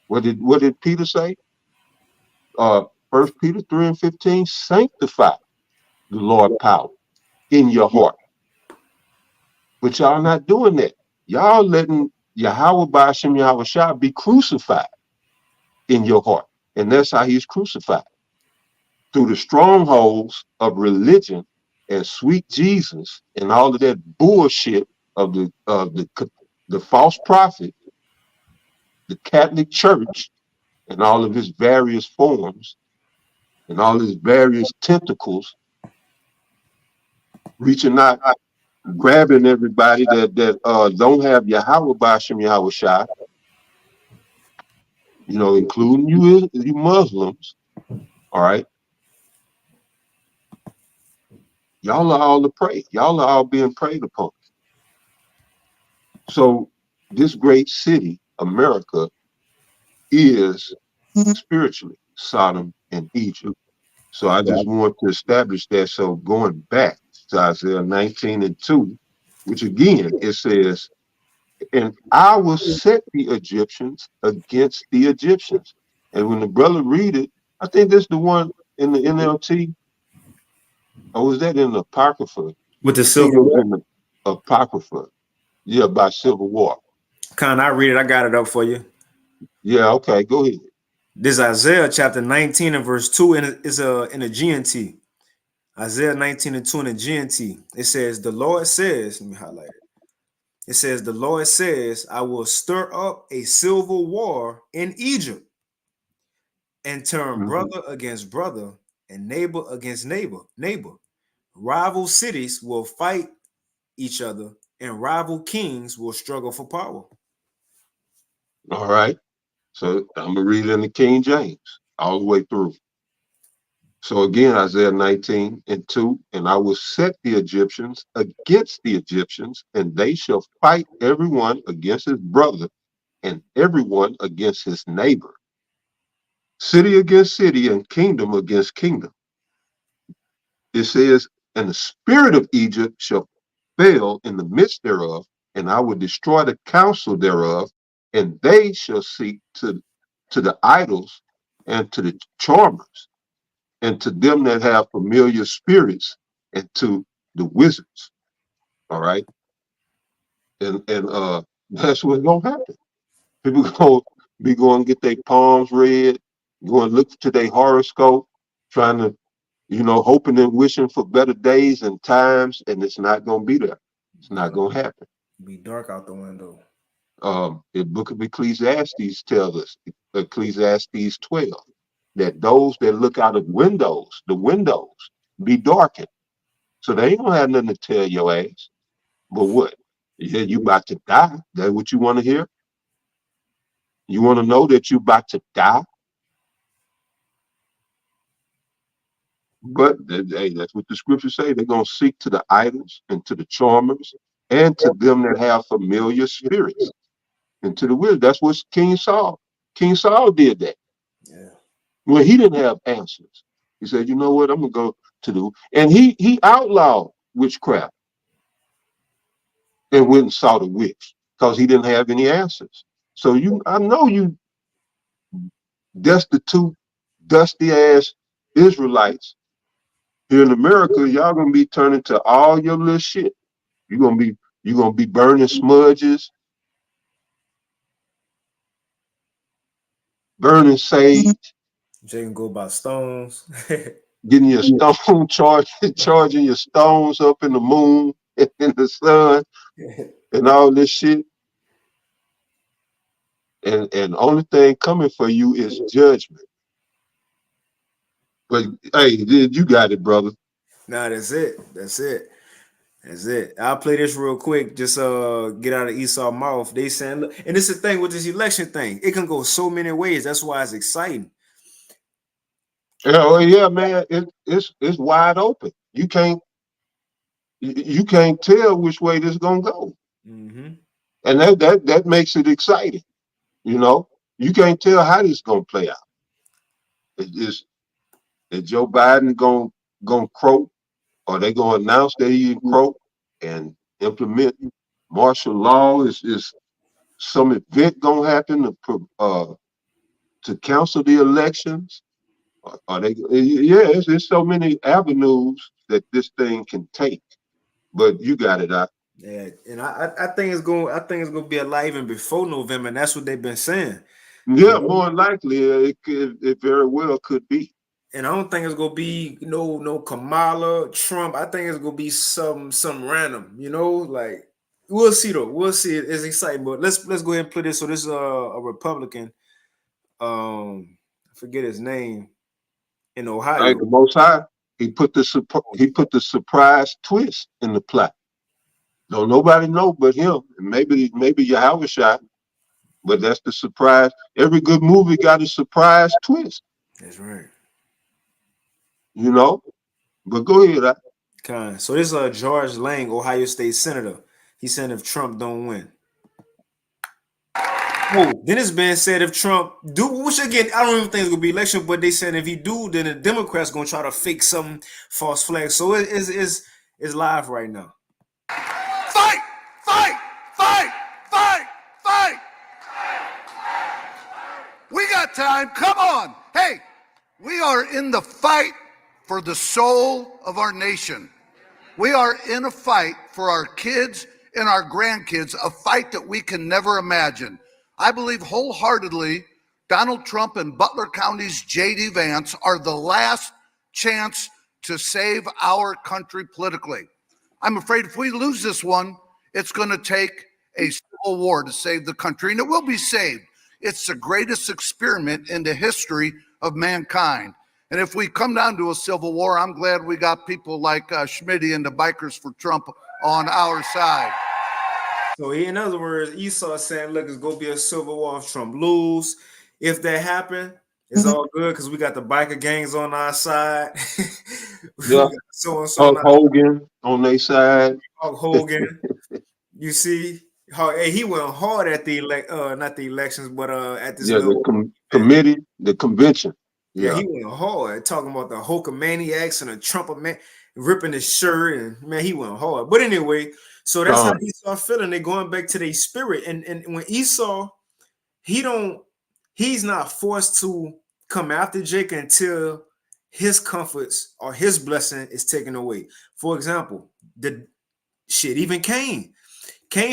What did Peter say? 1 Peter 3:15, sanctify the Lord power in your heart. But y'all not doing that. Y'all letting Yahweh Ba'ashem Yahweh Shai be crucified in your heart. And that's how he's crucified. Through the strongholds of religion and sweet Jesus and all of that bullshit of the false prophet, the Catholic Church, and all of its various forms and all its various tentacles reaching out, grabbing everybody that don't have Yahweh Ba'ashem Yahweh Shai, you know, including you Muslims, all right? Y'all are all the prey. Y'all are all being preyed upon. So this great city, America, is spiritually Sodom and Egypt. So I just want to establish that. So going back to Isaiah 19:2, which again, it says, And I will set the Egyptians against the Egyptians. And when the brother read it, I think that's the one in the NLT, or was that in the Apocrypha? With the I think it Civil was War. in the Apocrypha. Yeah, by Civil War. Con, I read it. I got it up for you. Yeah, okay, go ahead. This is Isaiah chapter 19 and verse 2 and is in a GNT. Isaiah 19 and 2 in a GNT. It says, the Lord says, let me highlight it. It says, the Lord says, I will stir up a civil war in Egypt and turn Mhm. brother against brother and neighbor against neighbor. Rival cities will fight each other and rival kings will struggle for power. All right. So I'm gonna read it in the King James all the way through. So again, Isaiah 19 and 2, and I will set the Egyptians against the Egyptians, and they shall fight everyone against his brother and everyone against his neighbor, city against city and kingdom against kingdom. It says, and the spirit of Egypt shall fail in the midst thereof, and I will destroy the counsel thereof, and they shall seek to the idols and to the charmers and to them that have familiar spirits and to the wizards. All right. And that's what's gonna happen. People gonna be going to get their palms read, going to look to their horoscope, trying to, hoping and wishing for better days and times, and it's not gonna be there. It's not gonna happen. Be dark out the window. The book of Ecclesiastes tells us, Ecclesiastes 12, that those that look out of the windows, be darkened. So they ain't gonna have nothing to tell your ass. But what? Yeah, you about to die. That what you want to hear? You want to know that you about to die? But hey, that's what the scriptures say. They're gonna seek to the idols and to the charmers and to them that have familiar spirits and to the will. That's what King Saul. King Saul did that. Yeah. When he didn't have answers. He said, you know what, I'm gonna go to the and he outlawed witchcraft and went and saw the witch because he didn't have any answers. So I know you destitute, dusty ass Israelites here in America, y'all gonna be turning to all your little shit. You're gonna be burning smudges, burning sage, Jay can go by stones. getting your stone charging your stones up in the moon and in the sun and all this shit. And only thing coming for you is judgment. But hey, dude, you got it, brother. Nah, that's it. That's it. That's it. I'll play this real quick. Just get out of Esau mouth. They saying, look, and this is the thing with this election thing. It can go so many ways. That's why it's exciting. Oh yeah, man, it's wide open. You can't tell which way this is gonna go, Mm-hmm. and that makes it exciting. You know, you can't tell how this is gonna play out. Is Joe Biden gonna croak, or they gonna announce that he croak and implement martial law? Is some event gonna happen to cancel the elections? Are they? Yeah, it's so many avenues that this thing can take. But you got it. Yeah, and I think it's going. I think it's going to be alive even before November, and that's what they've been saying. You Yeah, know? more than likely, it very well could be. And I don't think it's gonna be no Kamala Trump. I think it's gonna be some random. Like we'll see though. We'll see. It's exciting, but let's go ahead and put this. So this is a Republican. I forget his name in Like Ohio. the Most High, he put the surprise twist in the plot. Don't nobody know but him, and maybe Yahweh shot, but that's the surprise. Every good movie got a surprise twist, That's right. you know. But go ahead. So this is George Lang, Ohio State Senator. He said if Trump don't win. Oh, then it's been said if Trump do, which again I don't even think it's gonna be election, but they said if he do, then the Democrats gonna try to fake some false flag. So it's live right now. Fight! Fight! Fight! Fight! got time. Come on. Hey, we are in the fight for the soul of our nation. We are in a fight for our kids and our grandkids, a fight that we can never imagine. I believe wholeheartedly Donald Trump and Butler County's J.D. Vance are the last chance to save our country politically. I'm afraid if we lose this one, it's going to take a civil war to save the country, and it will be saved. It's the greatest experiment in the history of mankind. And if we come down to a civil war, I'm glad we got people like Schmitty and the Bikers for Trump on our side. So in other words, Esau saying, look, it's going to be a civil war if Trump lose. If that happen, it's all good because we got the biker gangs on our side. Yeah. So Hogan on their side. Hulk Hogan. You see, hey, he went hard at the not the elections, but at this little committee, the convention. Yeah, he went hard talking about the Hulkamaniacs and the Trump man ripping his shirt, and man, he went hard. But anyway, so that's how Esau feeling. They're going back to their spirit, and when Esau, he's not forced to come after Jacob until his comforts or his blessing is taken away. For example, even Cain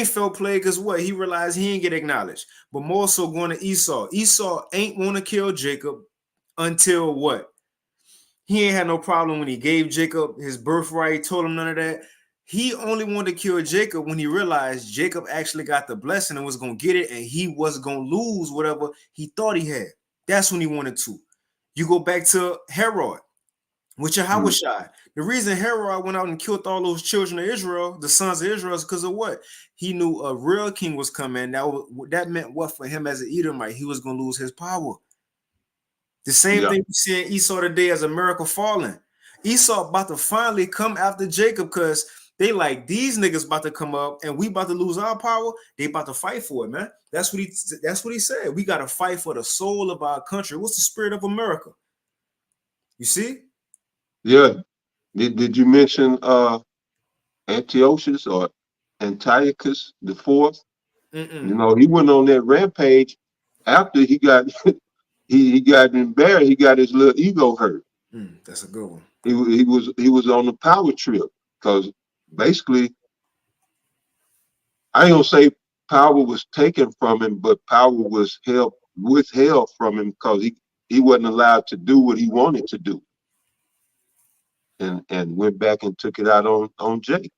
felt plagued because what? He realized he ain't get acknowledged. But more so going to Esau. Esau ain't want to kill Jacob until what? He ain't had no problem when he gave Jacob his birthright, told him none of that. He only wanted to kill Jacob when he realized Jacob actually got the blessing and was going to get it, and he was going to lose whatever he thought he had. That's when he wanted to. You go back to Herod, with Yahushua. The reason Herod went out and killed all those children of Israel, the sons of Israel, is because of what? He knew a real king was coming. That meant what for him as an Edomite? He was going to lose his power. The same thing we see in Esau today as America falling. Esau about to finally come after Jacob because they like, these niggas about to come up and we about to lose our power. They about to fight for it, man. That's what he said. We got to fight for the soul of our country. What's the spirit of America? You see? Yeah. Did you mention Antiochus or Antiochus the Fourth? You know, he went on that rampage after he got he got embarrassed. He got his little ego hurt. That's a good one. He was on the power trip because basically, I ain't gonna say power was taken from him, but power was withheld from him because he wasn't allowed to do what he wanted to do. And went back and took it out on Jake.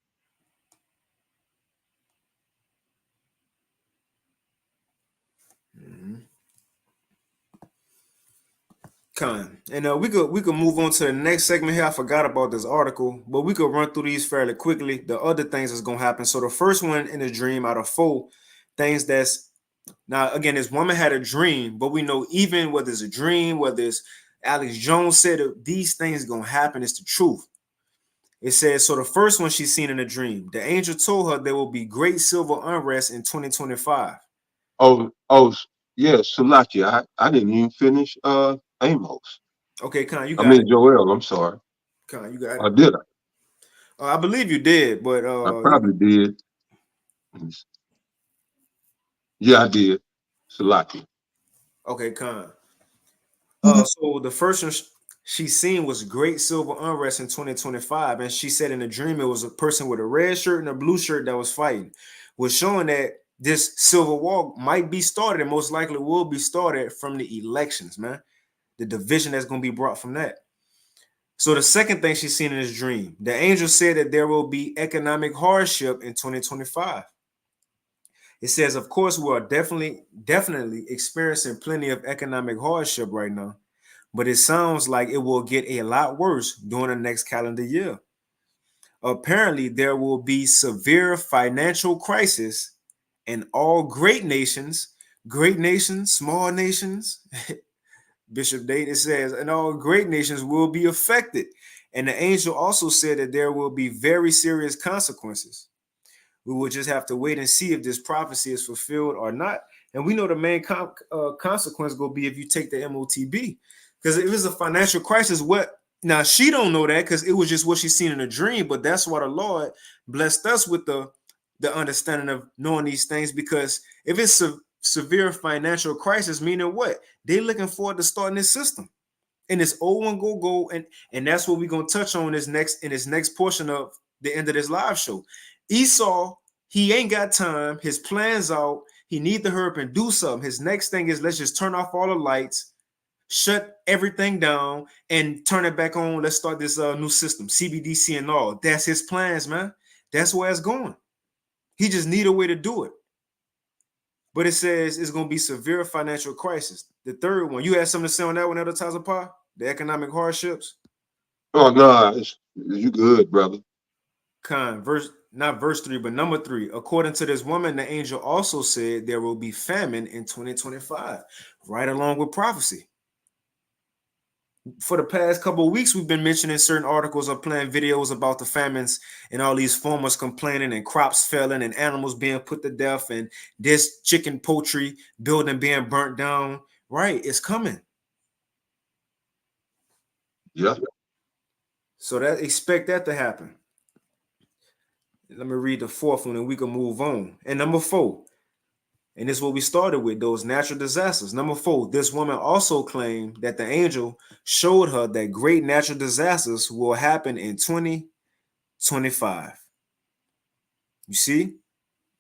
And we could move on to the next segment here. I forgot about this article, but we could run through these fairly quickly. The other things that's gonna happen. So the first one in the dream out of 4 things that's now again, this woman had a dream, but we know even whether it's a dream, whether it's Alex Jones said these things gonna happen, it's the truth. It says, so the first one she's seen in a dream, the angel told her there will be great civil unrest in 2025. Oh, yeah, Salakia. I didn't even finish Amos. Okay, Con, you got it. Joel, I'm sorry. Con, you got it. Or did I? I believe you did, but I probably did. Yeah, I did. Salakia. Okay, Con. So the first one she seen was great civil unrest in 2025, and she said in a dream it was a person with a red shirt and a blue shirt that was fighting, was showing that this civil war might be started and most likely will be started from the elections, man. The division that's going to be brought from that. So the second thing she's seen in this dream, the angel said that there will be economic hardship in 2025. It says, of course, we are definitely experiencing plenty of economic hardship right now, but it sounds like it will get a lot worse during the next calendar year. Apparently, there will be severe financial crisis in all great nations, small nations. Bishop Date, says, and all great nations will be affected. And the angel also said that there will be very serious consequences. We will just have to wait and see if this prophecy is fulfilled or not. And we know the main consequence will be if you take the MOTB. Because if it's a financial crisis, now she don't know that because it was just what she's seen in a dream, but that's why the Lord blessed us with the understanding of knowing these things, because if it's severe financial crisis, meaning what? They looking forward to starting this system. And this old one go, and that's what we're gonna touch on in this next portion of the end of this live show. Esau, he ain't got time. His plans out. He need to hurry up and do something. His next thing is let's just turn off all the lights, shut everything down, and turn it back on. Let's start this new system, CBDC and all. That's his plans, man. That's where it's going. He just need a way to do it. But it says it's going to be severe financial crisis. The third one, you had something to say on that one, Elder Tazapah? The economic hardships? Oh, no, you good, brother. Not verse 3, but number 3. According to this woman, the angel also said there will be famine in 2025, right along with prophecy. For the past couple of weeks, we've been mentioning certain articles or playing videos about the famines and all these farmers complaining and crops failing and animals being put to death and this chicken poultry building being burnt down. Right, it's coming. Yeah. So expect that to happen. Let me read the fourth one and we can move on. And number 4, and this is what we started with, those natural disasters. Number 4, this woman also claimed that the angel showed her that great natural disasters will happen in 2025. You see,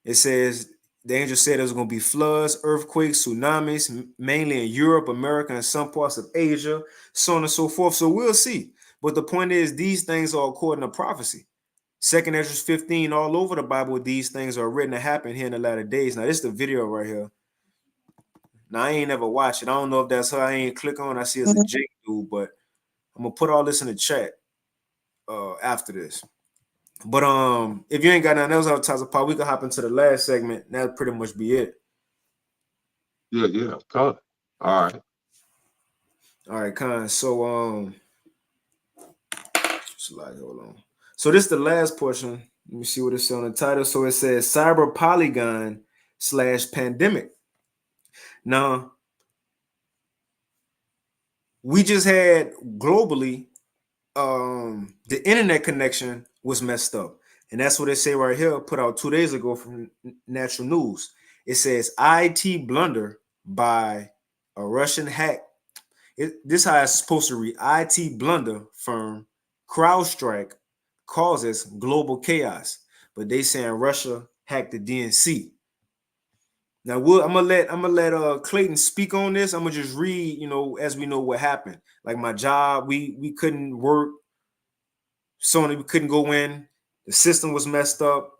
it says the angel said there was going to be floods, earthquakes, tsunamis, mainly in Europe, America, and some parts of Asia, so on and so forth. So we'll see. But the point is, these things are according to prophecy. 2nd Ezra 15, all over the Bible, these things are written to happen here in the latter days. Now, this is the video right here. Now, I ain't never watched it. I don't know if that's her. I ain't click on. I see it's a Jake dude, but I'm gonna put all this in the chat after this. But if you ain't got nothing else on Tazapah, we can hop into the last segment. That'll pretty much be it. Yeah. All right. All right, Con. So hold on. So this is the last portion. Let me see what it says on the title. So it says Cyber Polygon / pandemic. Now, we just had globally the internet connection was messed up. And that's what they say right here, put out 2 days ago from Natural News. It says IT blunder by a Russian hack. This how it's supposed to read. IT blunder firm CrowdStrike causes global chaos. But they saying Russia hacked the DNC. Now I'm gonna let Clayton speak on this. I'm gonna just read, as we know what happened. Like my job, we couldn't work. Sony, we couldn't go in. The system was messed up.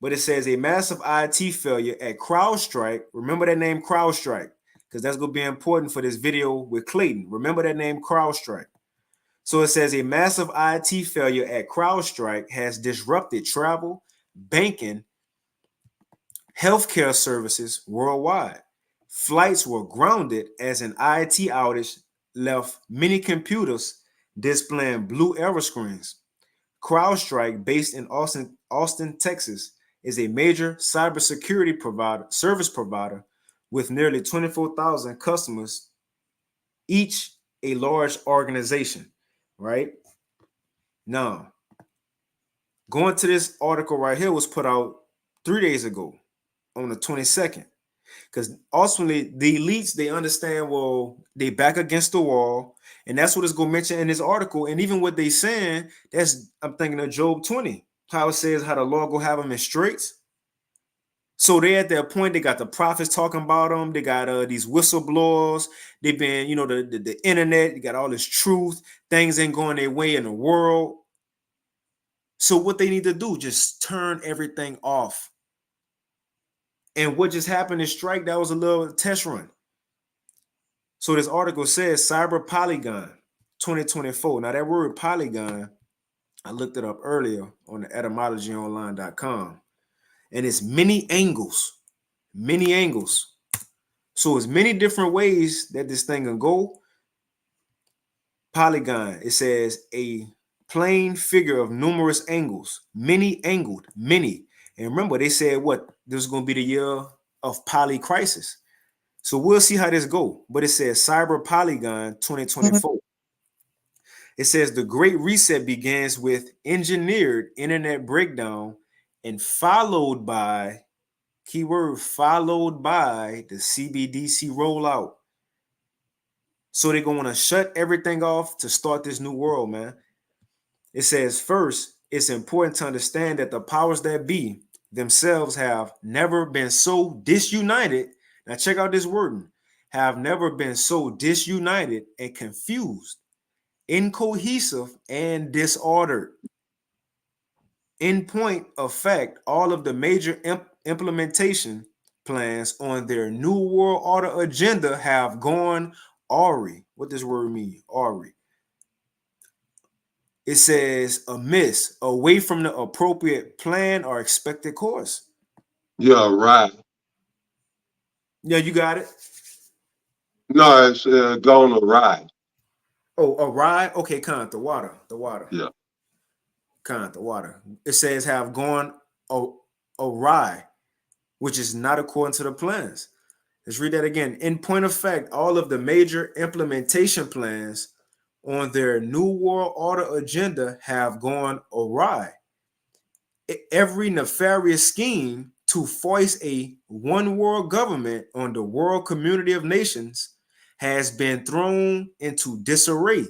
But it says a massive IT failure at CrowdStrike. Remember that name, CrowdStrike, because that's going to be important for this video with Clayton. Remember that name, CrowdStrike. So it says a massive IT failure at CrowdStrike has disrupted travel, banking, healthcare services worldwide. Flights were grounded as an IT outage left many computers displaying blue error screens. CrowdStrike, based in Austin, Texas, is a major cybersecurity service provider with nearly 24,000 customers, each a large organization, right? Now, going to this article right here was put out 3 days ago on the 22nd. Because ultimately, the elites, they understand, well, they back against the wall. And that's what it's going to mention in this article. And even what they saying, I'm thinking of Job 20, how it says how the Lord will have them in straits. So they at that point, they got the prophets talking about them. They got these whistleblowers. They've been, the internet. You got all this truth. Things ain't going their way in the world. So what they need to do, just turn everything off. And what just happened is Strike, that was a little test run. So this article says Cyber Polygon 2024. Now that word Polygon, I looked it up earlier on the etymologyonline.com. And it's many angles. So it's many different ways that this thing can go. Polygon, it says a plane figure of numerous angles, many angled, many. And remember, they said what? This is going to be the year of poly crisis. So we'll see how this go. But it says Cyber Polygon 2024. It says the Great Reset begins with engineered internet breakdown and followed by keyword, followed by the CBDC rollout. So they're going to shut everything off to start this new world, man. It says, first, it's important to understand that the powers that be themselves have never been so disunited. Now, check out this wording, have never been so disunited and confused, incohesive, and disordered. In point of fact, all of the major implementation plans on their New World Order agenda have gone awry. What does word mean? Awry. It says amiss, away from the appropriate plan or expected course. Yeah, right. Yeah, you got it. No, it's gone awry. Oh, awry. Okay, the water. Yeah. The water. It says have gone awry, which is not according to the plans. Let's read that again. In point of fact, all of the major implementation plans on their New World Order agenda have gone awry. Every nefarious scheme to foist a one world government on the world community of nations has been thrown into disarray.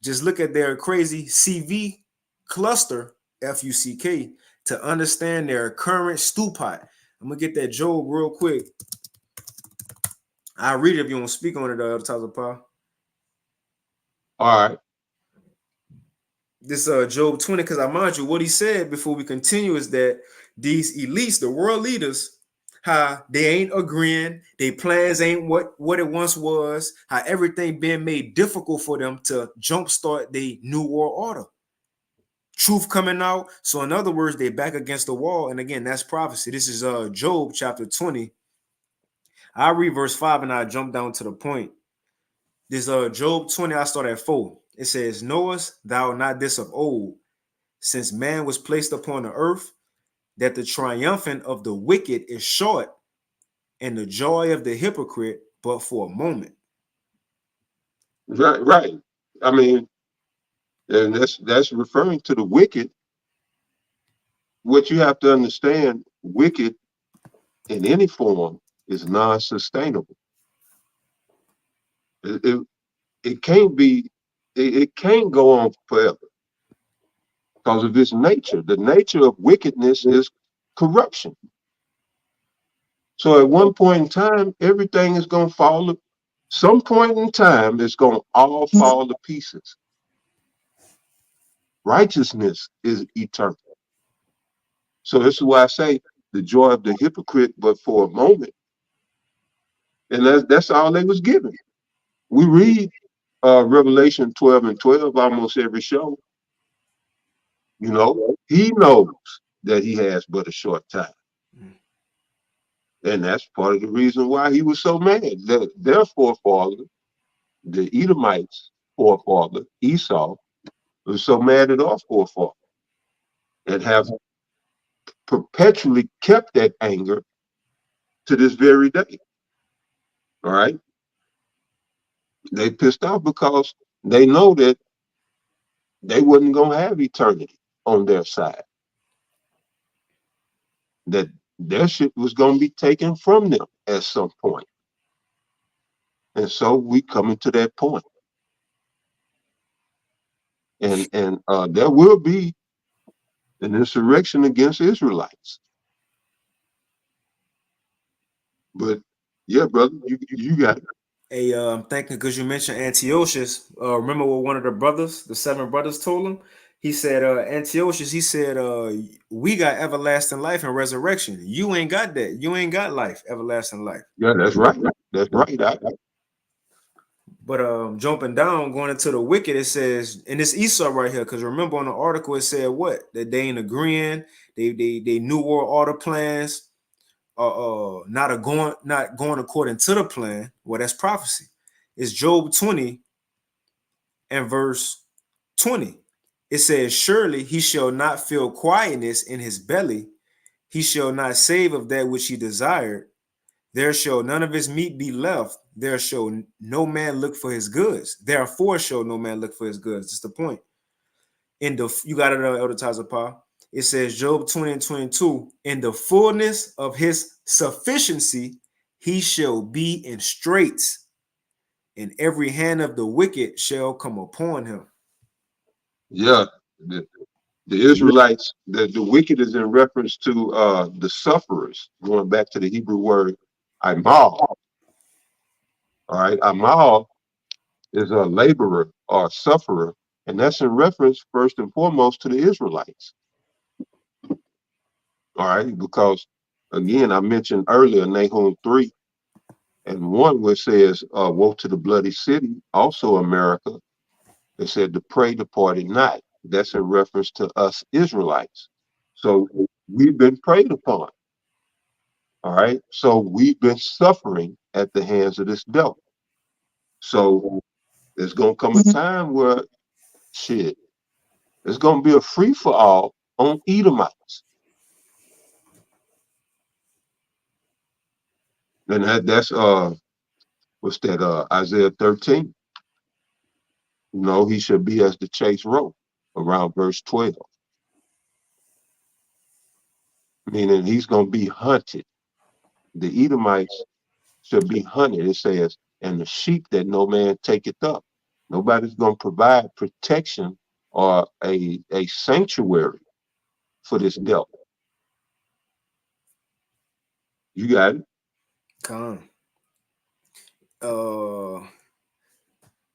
Just look at their crazy CV cluster, FUCK, to understand their current stew pot. I'm gonna get that Job real quick. I'll read it if you want to speak on it, Elder Tazapah. All right. This Job 20, because I mind you, what he said before we continue is that these elites, the world leaders, how they ain't agreeing, their plans ain't what it once was, how everything being made difficult for them to jumpstart the new world order. Truth coming out. So in other words, they're back against the wall. And again, that's prophecy. This is Job chapter 20. I read verse 5 and I jump down to the point. This Job 20, I start at 4. It says, knowest thou not this of old, since man was placed upon the earth, that the triumphant of the wicked is short, and the joy of the hypocrite but for a moment. Right, right. I mean, and that's referring to the wicked. What you have to understand, wicked in any form is non-sustainable. It can't be, it can't go on forever because of its nature. The nature of wickedness is corruption. So at one point in time, everything is going to fall. Some point in time, it's going to all fall to pieces. Righteousness is eternal. So this is why I say the joy of the hypocrite, but for a moment. And that's all they was given. We read Revelation 12 and 12 almost every show. You know, he knows that he has but a short time. And that's part of the reason why he was so mad. Their forefather, the Edomites' forefather, Esau, was so mad at our forefather and have perpetually kept that anger to this very day. All right? They pissed off because they know that they wasn't going to have eternity on their side. That their shit was going to be taken from them at some point. And so we coming to that point. And there will be an insurrection against Israelites. But yeah, brother, you got it. Hey, I'm thinking because you mentioned Antiochus. Remember what one of the brothers, the 7 brothers, told him? He said, Antiochus, he said, we got everlasting life and resurrection. You ain't got that. You ain't got life, everlasting life. Yeah, that's right. That's right. But jumping down, going into the wicked, it says, and it's Esau right here, because remember on the article it said what? That they ain't agreeing, they new world order plans not going according to the plan. Well, that's prophecy. It's Job 20 and verse 20. It says, surely he shall not feel quietness in his belly, he shall not save of that which he desired. There shall none of his meat be left. There shall no man look for his goods. Therefore shall no man look for his goods. That's the point. You got it, Elder Tazapah. It says Job 20:22, in the fullness of his sufficiency, he shall be in straits, and every hand of the wicked shall come upon him. Yeah. The Israelites, the wicked is in reference to the sufferers, going back to the Hebrew word amal. All right. Amal is a laborer or a sufferer, and that's in reference first and foremost to the Israelites. All right, because again, I mentioned earlier Nahum 3:1, where it says, woe to the bloody city, also America. It said, the prey departed not. That's in reference to us Israelites. So we've been preyed upon. All right. So we've been suffering at the hands of this devil. So there's gonna come a time where shit, it's gonna be a free for all on Edomites. And that's what's that Isaiah 13. You know, he should be as the chase roe, around verse 12. Meaning he's gonna be hunted. The Edomites should be hunted. It says, and the sheep that no man taketh up. Nobody's gonna provide protection or a sanctuary for this devil. You got it? Come.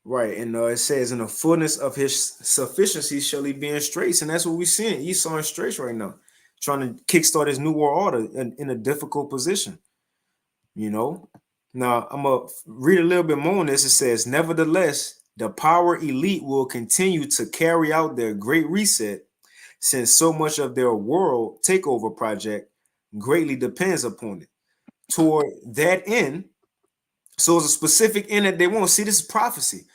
Right, and it says, in the fullness of his sufficiency shall he be in straits, and that's what we're seeing. Esau in straits right now, trying to kickstart his new world order in a difficult position. You know, now I'm gonna read a little bit more on this. It says, nevertheless, the power elite will continue to carry out their great reset, since so much of their world takeover project greatly depends upon it. Toward that end, so it's a specific end that they want. See, this is prophecy.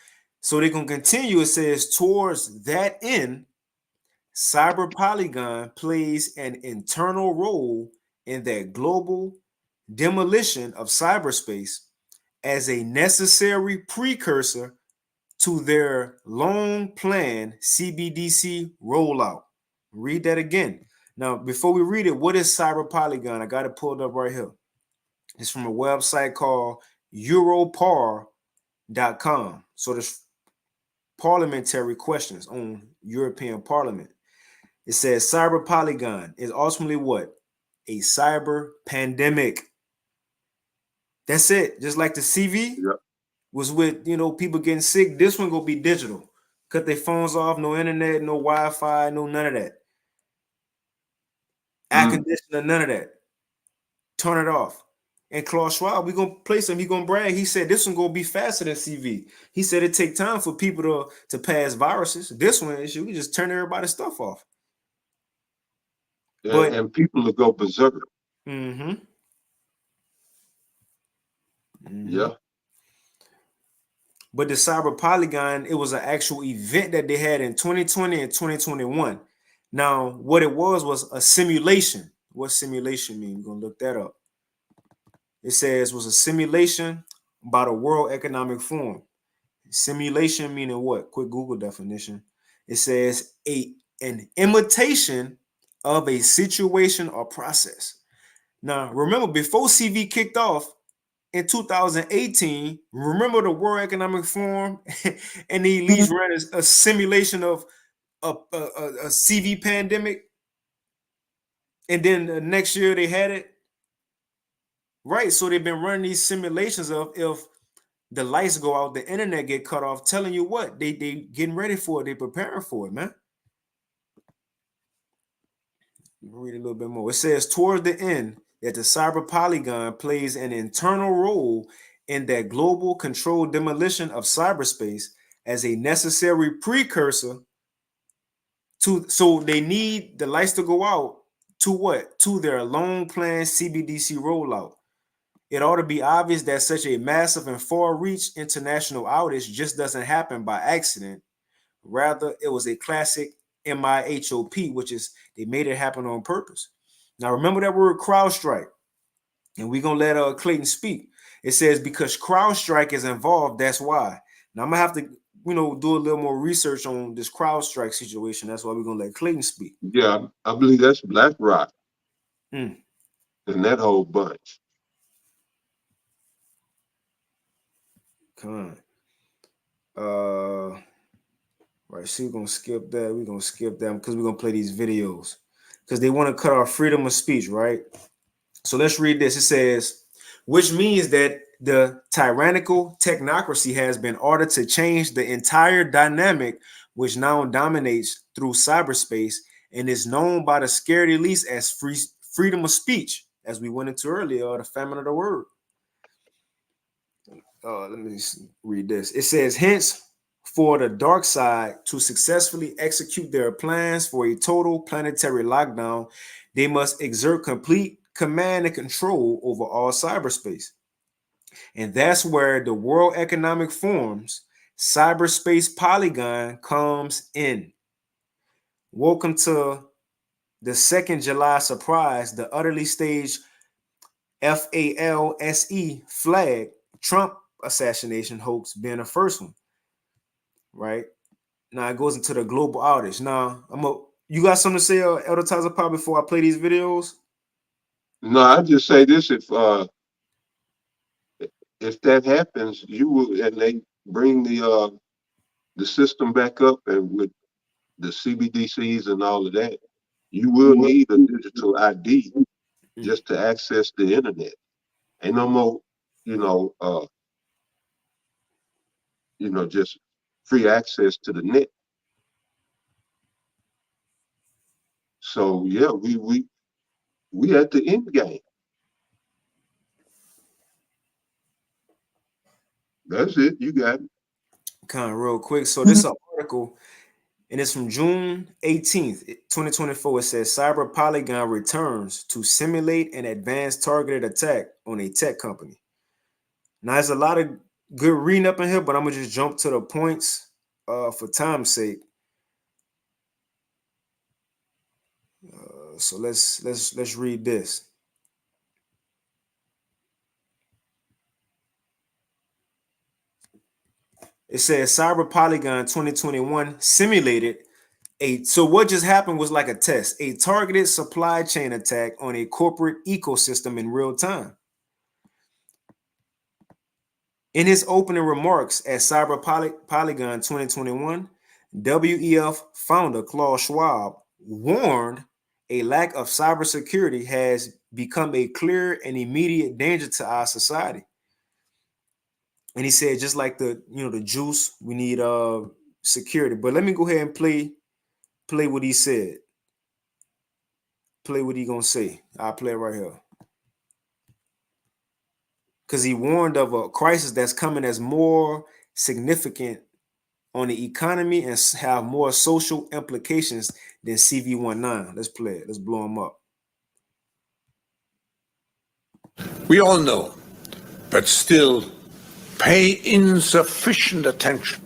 So they're going to continue. It says, towards that end, Cyber Polygon plays an internal role in that global demolition of cyberspace as a necessary precursor to their long planned CBDC rollout. Read that again. Now, before we read it, what is Cyber Polygon? I got it pulled up right here. It's from a website called Europar.com. So there's parliamentary questions on European Parliament. It says cyber polygon is ultimately what? A cyber pandemic. That's it. Just like the CV was with, people getting sick. This one gonna be digital. Cut their phones off, no internet, no Wi-Fi, no none of that. Air conditioner, none of that. Turn it off. And Klaus Schwab, we're gonna place him. He gonna brag. He said this one gonna be faster than CV. He said it take time for people to pass viruses. This one, we just turn everybody's stuff off. And people will go berserk. Mm-hmm. Yeah. But the Cyber Polygon, it was an actual event that they had in 2020 and 2021. Now, what it was a simulation. What simulation mean? We're gonna look that up. It says was a simulation by the World Economic Forum. Simulation meaning what? Quick Google definition. It says an imitation of a situation or process. Now, remember, before CV kicked off in 2018, remember the World Economic Forum and the elites ran a simulation of a CV pandemic, and then the next year they had it. Right, so they've been running these simulations of if the lights go out, the internet get cut off, telling you what they getting ready for it, they preparing for it, man. Read a little bit more. It says toward the end that the Cyber Polygon plays an internal role in that global controlled demolition of cyberspace as a necessary precursor to, so they need the lights to go out to what? To their long planned CBDC rollout. It ought to be obvious that such a massive and far-reach international outage just doesn't happen by accident. Rather, it was a classic MIHOP, which is they made it happen on purpose. Now, remember that word CrowdStrike, and we're going to let Clayton speak. It says because CrowdStrike is involved, that's why. Now, I'm going to have to do a little more research on this CrowdStrike situation. That's why we're gonna let Clayton speak. Yeah, I believe that's BlackRock Mm. and that whole bunch. Come on. Right, so we're gonna skip that. We're gonna skip that because we're gonna play these videos. Because they want to cut our freedom of speech, right? So let's read this. It says, which means that the tyrannical technocracy has been ordered to change the entire dynamic, which now dominates through cyberspace and is known by the scared elites as freedom of speech, as we went into earlier, or the famine of the word. Let me read this. It says, hence, for the dark side to successfully execute their plans for a total planetary lockdown, they must exert complete command and control over all cyberspace. And that's where the World Economic Forum's cyberspace Polygon comes in. Welcome to the 2nd July surprise, the utterly staged FALSE flag Trump assassination hoax being the first one, right? Now it goes into the global outage. Now, you got something to say, Elder Taza Pop, before I play these videos? No, I just say this: if that happens, you will, and they bring the system back up, and with the CBDCs and all of that, you will need a digital ID just to access the internet. Ain't no more, you know, uh, just free access to the net. So yeah, we at the end game. That's it. You got it. Kind of real quick. So this is an article, and it's from June 18th, 2024. It says Cyber Polygon returns to simulate an advanced targeted attack on a tech company. Now, there's a lot of good reading up in here, but I'm gonna just jump to the points for time's sake. So let's read this. It says Cyber Polygon 2021 simulated so what just happened was like a test, a targeted supply chain attack on a corporate ecosystem in real time. In his opening remarks at Cyber Polygon 2021, WEF founder Klaus Schwab warned a lack of cybersecurity has become a clear and immediate danger to our society. And he said, just like the juice, we need security. But let me go ahead and play what he said. Play what he gonna say. I'll play it right here. Because he warned of a crisis that's coming as more significant on the economy and have more social implications than CV19. Let's play it. Let's blow him up. We all know, but still pay insufficient attention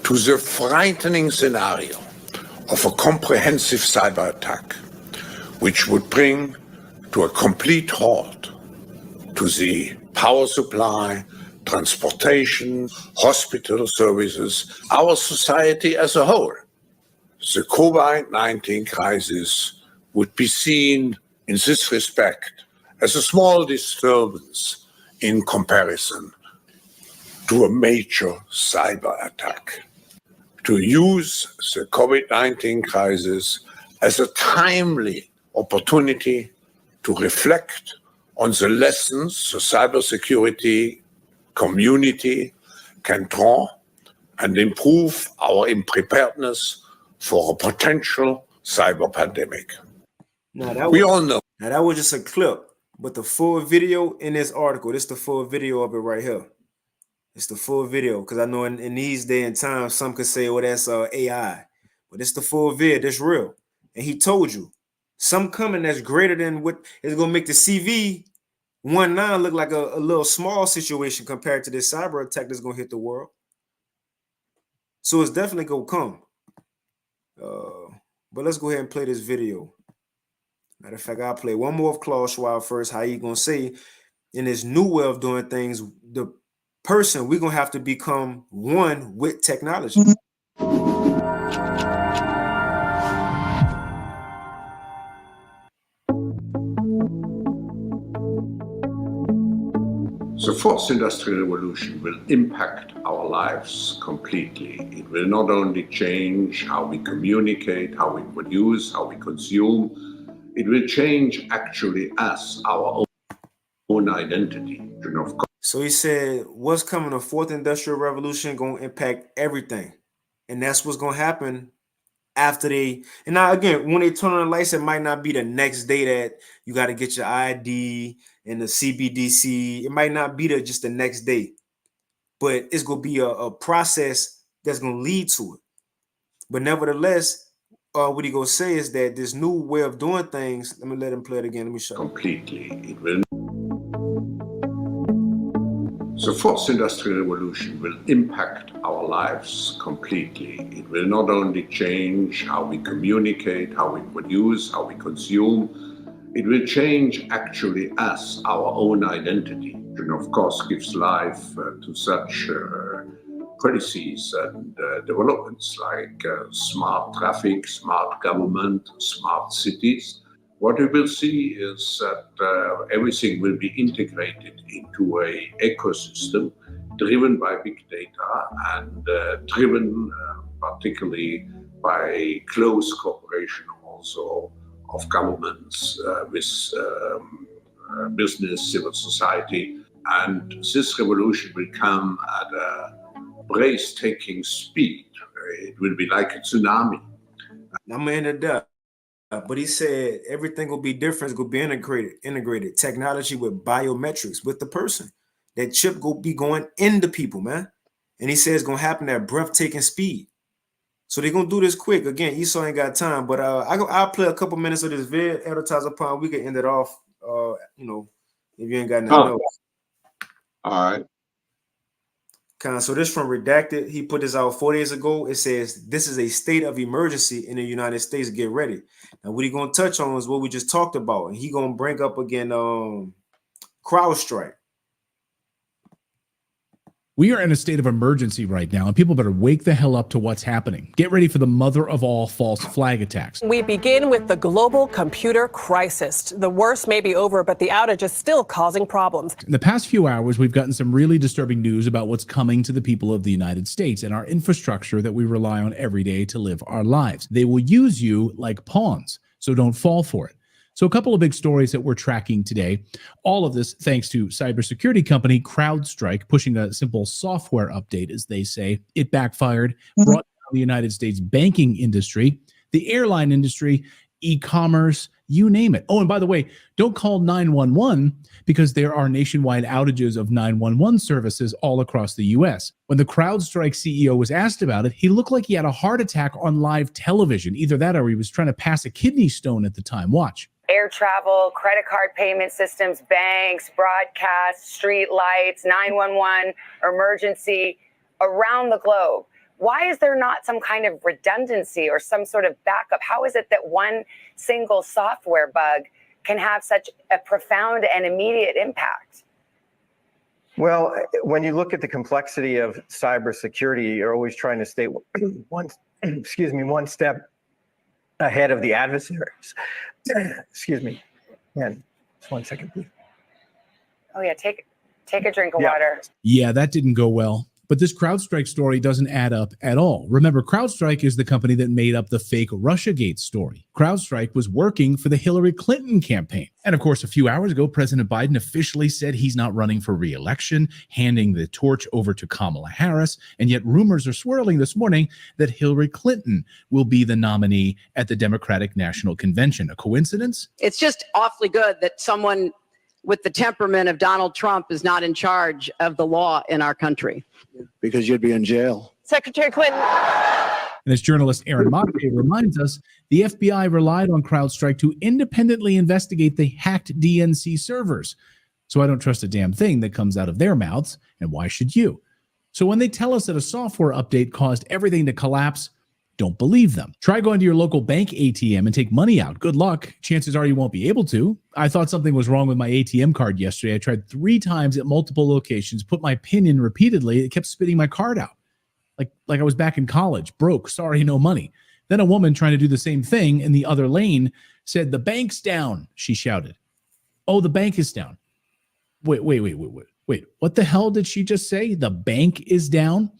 to the frightening scenario of a comprehensive cyber attack, which would bring to a complete halt to the power supply, transportation, hospital services, our society as a whole. The COVID-19 crisis would be seen in this respect as a small disturbance in comparison to a major cyber attack. To use the COVID-19 crisis as a timely opportunity to reflect on the lessons the cybersecurity community can draw and improve our preparedness for a potential cyber pandemic. We all know. Now that was just a clip, but the full video in this article, this is the full video of it right here. It's the full video, because I know in these day and times, some could say, well, that's AI. But it's the full vid, that's real. And he told you, some coming that's greater than what is going to make the CV19 look like a little small situation compared to this cyber attack that's going to hit the world. So it's definitely going to come. But let's go ahead and play this video. Matter of fact, I'll play one more of Klaus Schwab first, how he going to say in this new way of doing things, the person, we're going to have to become one with technology. The fourth industrial revolution will impact our lives completely. It will not only change how we communicate, how we produce, how we consume, it will change actually us, our own identity. And of course, so he said, what's coming, the fourth industrial revolution, going to impact everything. And that's what's going to happen after they, and now again, when they turn on the lights, it might not be the next day that you got to get your ID and the CBDC. It might not be just the next day, but it's going to be a process that's going to lead to it. But nevertheless, what he going to say is that this new way of doing things, let me let him play it again. Let me show you. Completely. It will. The fourth industrial revolution will impact our lives completely. It will not only change how we communicate, how we produce, how we consume, it will change actually us, our own identity, and of course gives life to such policies and developments like smart traffic, smart government, smart cities. What we will see is that everything will be integrated into an ecosystem driven by big data and driven particularly by close cooperation also of governments with business, civil society. And this revolution will come at a breathtaking speed. It will be like a tsunami. I'm going to end it up. But he said everything will be different. It's going to be integrated technology with biometrics with the person. That chip will be going into people, man. And he says it's going to happen at breathtaking speed. So they're going to do this quick. Again, Esau ain't got time, but I'll play a couple minutes of this vid, advertise upon. We can end it off, if you ain't got nothing else. All right. So this from Redacted. He put this out 4 days ago. It says, this is a state of emergency in the United States. Get ready. Now, what he going to touch on is what we just talked about. And he going to bring up again CrowdStrike. We are in a state of emergency right now, and people better wake the hell up to what's happening. Get ready for the mother of all false flag attacks. We begin with the global computer crisis. The worst may be over, but the outage is still causing problems. In the past few hours, we've gotten some really disturbing news about what's coming to the people of the United States and our infrastructure that we rely on every day to live our lives. They will use you like pawns, so don't fall for it. So a couple of big stories that we're tracking today. All of this thanks to cybersecurity company CrowdStrike pushing a simple software update, as they say. It backfired, brought down the United States banking industry, the airline industry, e-commerce, you name it. Oh, and by the way, don't call 911 because there are nationwide outages of 911 services all across the U.S. When the CrowdStrike CEO was asked about it, he looked like he had a heart attack on live television. Either that or he was trying to pass a kidney stone at the time. Watch. Air travel, credit card payment systems, banks, broadcast, street lights, 911, emergency, around the globe. Why is there not some kind of redundancy or some sort of backup? How is it that one single software bug can have such a profound and immediate impact? Well, when you look at the complexity of cybersecurity, you're always trying to stay one step ahead of the adversaries. Excuse me. Man, just 1 second, please. Oh yeah, take a drink of water. Yeah, that didn't go well. But this CrowdStrike story doesn't add up at all. Remember, CrowdStrike is the company that made up the fake Russiagate story. CrowdStrike was working for the Hillary Clinton campaign. And of course, a few hours ago, President Biden officially said he's not running for re-election, handing the torch over to Kamala Harris. And yet rumors are swirling this morning that Hillary Clinton will be the nominee at the Democratic National Convention. A coincidence? It's just awfully good that someone with the temperament of Donald Trump is not in charge of the law in our country. Because you'd be in jail. Secretary Clinton. And as journalist Aaron Motley reminds us, the FBI relied on CrowdStrike to independently investigate the hacked DNC servers. So I don't trust a damn thing that comes out of their mouths, and why should you? So when they tell us that a software update caused everything to collapse, Don't believe them. Try going to your local bank ATM and take money out. Good luck. Chances are you won't be able to. I thought something was wrong with my ATM card yesterday. I tried 3 times at multiple locations, put my PIN in repeatedly. It kept spitting my card out. Like I was back in college, broke, sorry, no money. Then a woman trying to do the same thing in the other lane said, "The bank's down," she shouted. "Oh, the bank is down." Wait. What the hell did she just say? The bank is down?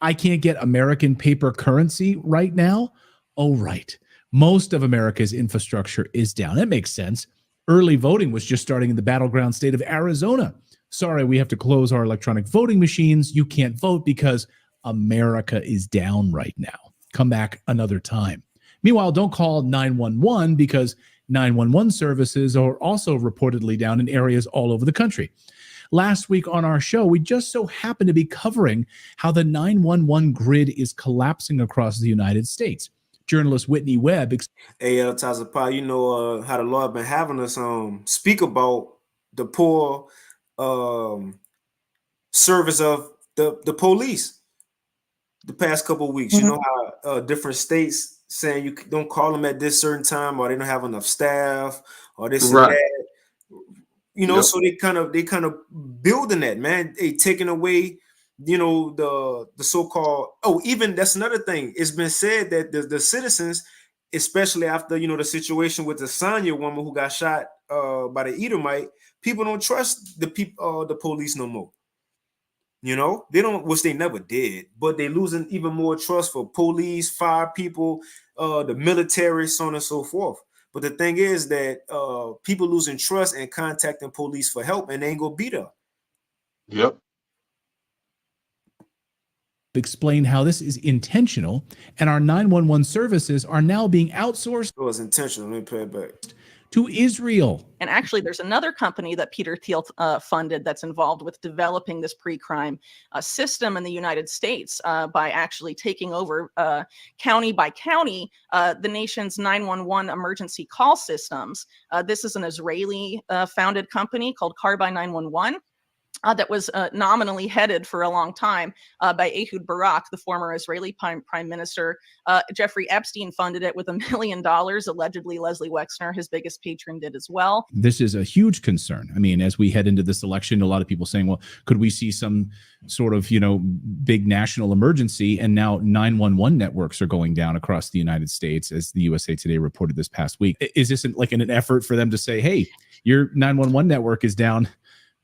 I can't get American paper currency right now? Oh, right. Most of America's infrastructure is down. That makes sense. Early voting was just starting in the battleground state of Arizona. Sorry, we have to close our electronic voting machines. You can't vote because America is down right now. Come back another time. Meanwhile, don't call 911 because 911 services are also reportedly down in areas all over the country. Last week on our show, we just so happened to be covering how the 911 grid is collapsing across the United States. Journalist Whitney Webb. Hey, Tazapa, you know how the Lord been having us speak about the poor service of the police the past couple of weeks. You know how different states saying you don't call them at this certain time, or they don't have enough staff, or this and that. You know, so they kind of building that, man. They taking away, you know, the so-called, even that's another thing. It's been said that the citizens, especially after, you know, the situation with the Sonya woman who got shot by the Edomite, people don't trust the police no more. You know, they don't, which they never did, but they losing even more trust for police, fire people, the military, so on and so forth. But the thing is that people losing trust and contacting police for help, and they ain't gonna be there. Yep. Explain how this is intentional, and our 911 services are now being outsourced. It was intentional. Let me pay it back. To Israel. And actually, there's another company that Peter Thiel funded that's involved with developing this pre-crime system in the United States by actually taking over county by county the nation's 911 emergency call systems. This is an Israeli founded company called Carbine 911. That was nominally headed for a long time by Ehud Barak, the former Israeli prime minister. Jeffrey Epstein funded it with $1 million. Allegedly, Leslie Wexner, his biggest patron, did as well. This is a huge concern. I mean, as we head into this election, a lot of people saying, well, could we see some sort of, you know, big national emergency? And now 911 networks are going down across the United States, as the USA Today reported this past week. Is this like an effort for them to say, hey, your 911 network is down?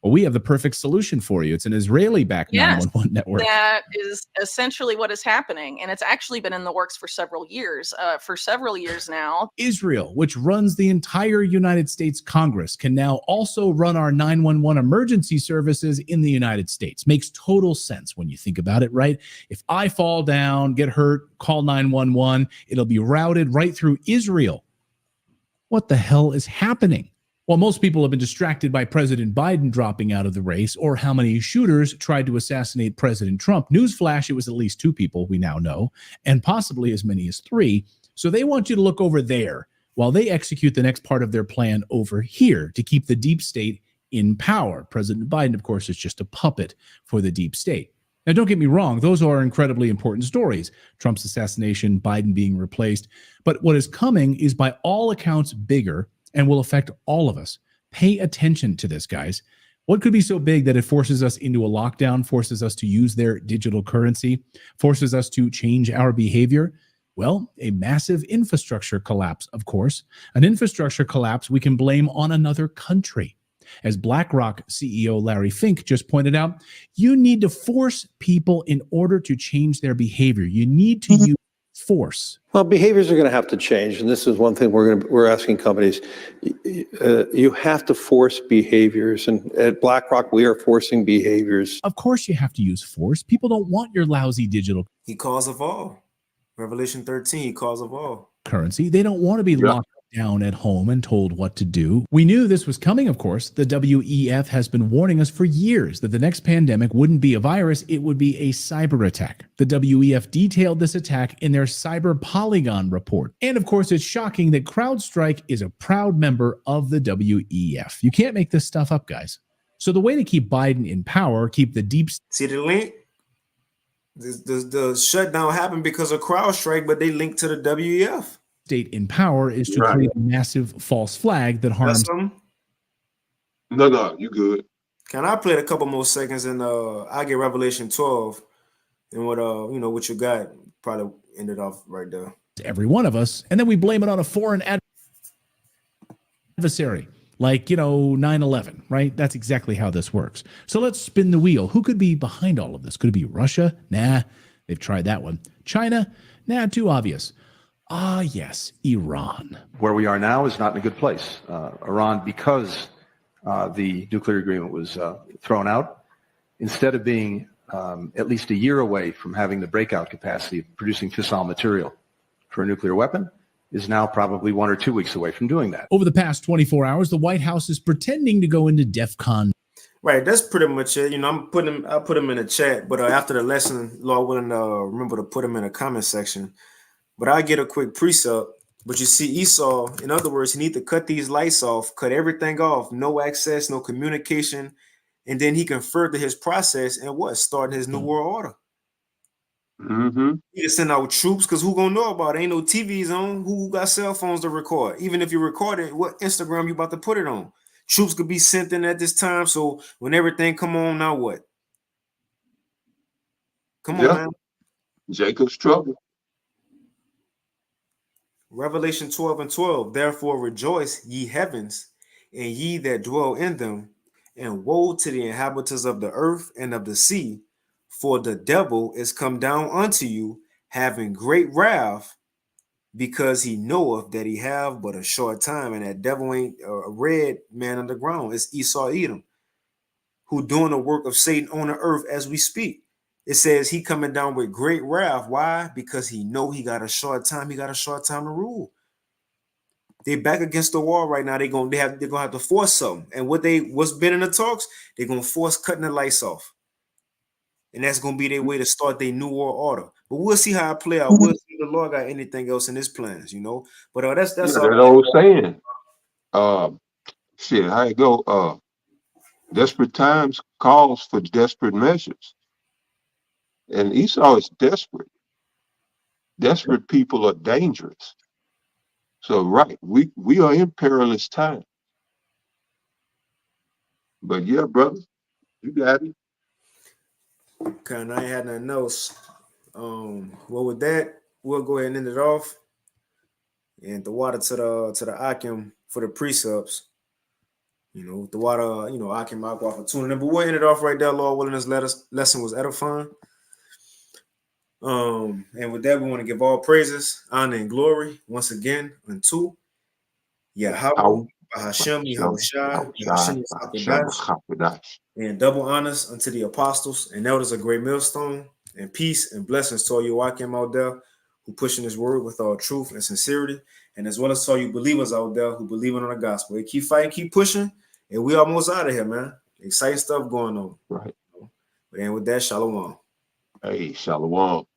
Well, we have the perfect solution for you. It's an Israeli-backed 911 network. That is essentially what is happening. And it's actually been in the works for several years. Now. Israel, which runs the entire United States Congress, can now also run our 911 emergency services in the United States. Makes total sense when you think about it, right? If I fall down, get hurt, call 911, it'll be routed right through Israel. What the hell is happening? Well, most people have been distracted by President Biden dropping out of the race, or how many shooters tried to assassinate President Trump. Newsflash, it was at least 2 people, we now know, and possibly as many as 3. So they want you to look over there while they execute the next part of their plan over here to keep the deep state in power. President Biden, of course, is just a puppet for the deep state. Now, don't get me wrong. Those are incredibly important stories. Trump's assassination, Biden being replaced. But what is coming is by all accounts bigger and will affect all of us. Pay attention to this, guys. What could be so big that it forces us into a lockdown, forces us to use their digital currency, forces us to change our behavior? Well, a massive infrastructure collapse, of course. An infrastructure collapse we can blame on another country. As BlackRock CEO Larry Fink just pointed out, you need to force people in order to change their behavior. You need to use force. Well, behaviors are going to have to change, and this is one thing we're asking companies. You have to force behaviors, and at BlackRock, we are forcing behaviors. Of course, you have to use force. People don't want your lousy digital. He calls of all. Revelation 13, he calls of all. Currency. They don't want to be locked down at home and told what to do. We knew this was coming, of course. The WEF has been warning us for years that the next pandemic wouldn't be a virus, it would be a cyber attack. The WEF detailed this attack in their Cyber Polygon report. And of course, it's shocking that CrowdStrike is a proud member of the WEF. You can't make this stuff up, guys. So the way to keep Biden in power, keep the deep... See the link? the shutdown happened because of CrowdStrike, but they linked to the WEF. State in power is to create a massive false flag that harms. No, you good. Can I play it a couple more seconds and I get Revelation 12 and what what you got probably ended off right there. Every one of us, and then we blame it on a foreign adversary, like 9/11, right? That's exactly how this works. So let's spin the wheel. Who could be behind all of this? Could it be Russia? Nah, they've tried that one. China? Nah, too obvious. Ah, yes, Iran. Where we are now is not in a good place. Iran, because the nuclear agreement was thrown out, instead of being at least a year away from having the breakout capacity of producing fissile material for a nuclear weapon, is now probably 1 or 2 weeks away from doing that. Over the past 24 hours, the White House is pretending to go into DEFCON. Right, that's pretty much it. I'll put them in the chat, but after the lesson, Lord willing, remember to put them in the comment section. But I'll get a quick precept. But you see, Esau, in other words, he need to cut these lights off, cut everything off, no access, no communication, and then he can further his process and start his new world order. He can send out troops, because who gonna know about it? Ain't no TVs on. Who got cell phones to record? Even if you record it, what Instagram you about to put it on? Troops could be sent in at this time. So when everything come on, now what? Come on, man. Jacob's trouble. Revelation 12:12. Therefore rejoice, ye heavens, and ye that dwell in them, and woe to the inhabitants of the earth and of the sea, for the devil is come down unto you, having great wrath, because he knoweth that he have but a short time. And that devil ain't a red man on the ground. It's Esau Edom, who doing the work of Satan on the earth as we speak. It says he coming down with great wrath. Why? Because he know he got a short time. He got a short time to rule. They back against the wall right now. They're gonna have to force something. And what's been in the talks, they're gonna force cutting the lights off. And that's gonna be their way to start their new world order. But we'll see how it play out. We'll see if the Lord got anything else in his plans, But that's all. That old saying. How it go? Desperate times calls for desperate measures. And Esau is desperate. Desperate people are dangerous. So we are in perilous time. But yeah, brother, you got it. Okay, and I ain't had nothing else. Well, with that, we'll go ahead and end it off. And the water to the Akim for the precepts. The water, Akim Aqua for tuning in. But we'll end it off right there, Lord willing. This lesson was edifying. And with that, we want to give all praises, honor, and glory once again unto Yahweh, Bahashem, Yahushua, and double honors unto the apostles and elders of Great Millstone, and peace and blessings to all you Akim out there who pushing this word with all truth and sincerity, and as well as to all you believers out there who believe in the gospel. They keep fighting, keep pushing, and we almost out of here, man. Exciting stuff going on. Right. And with that, shalom. Hey, shalom.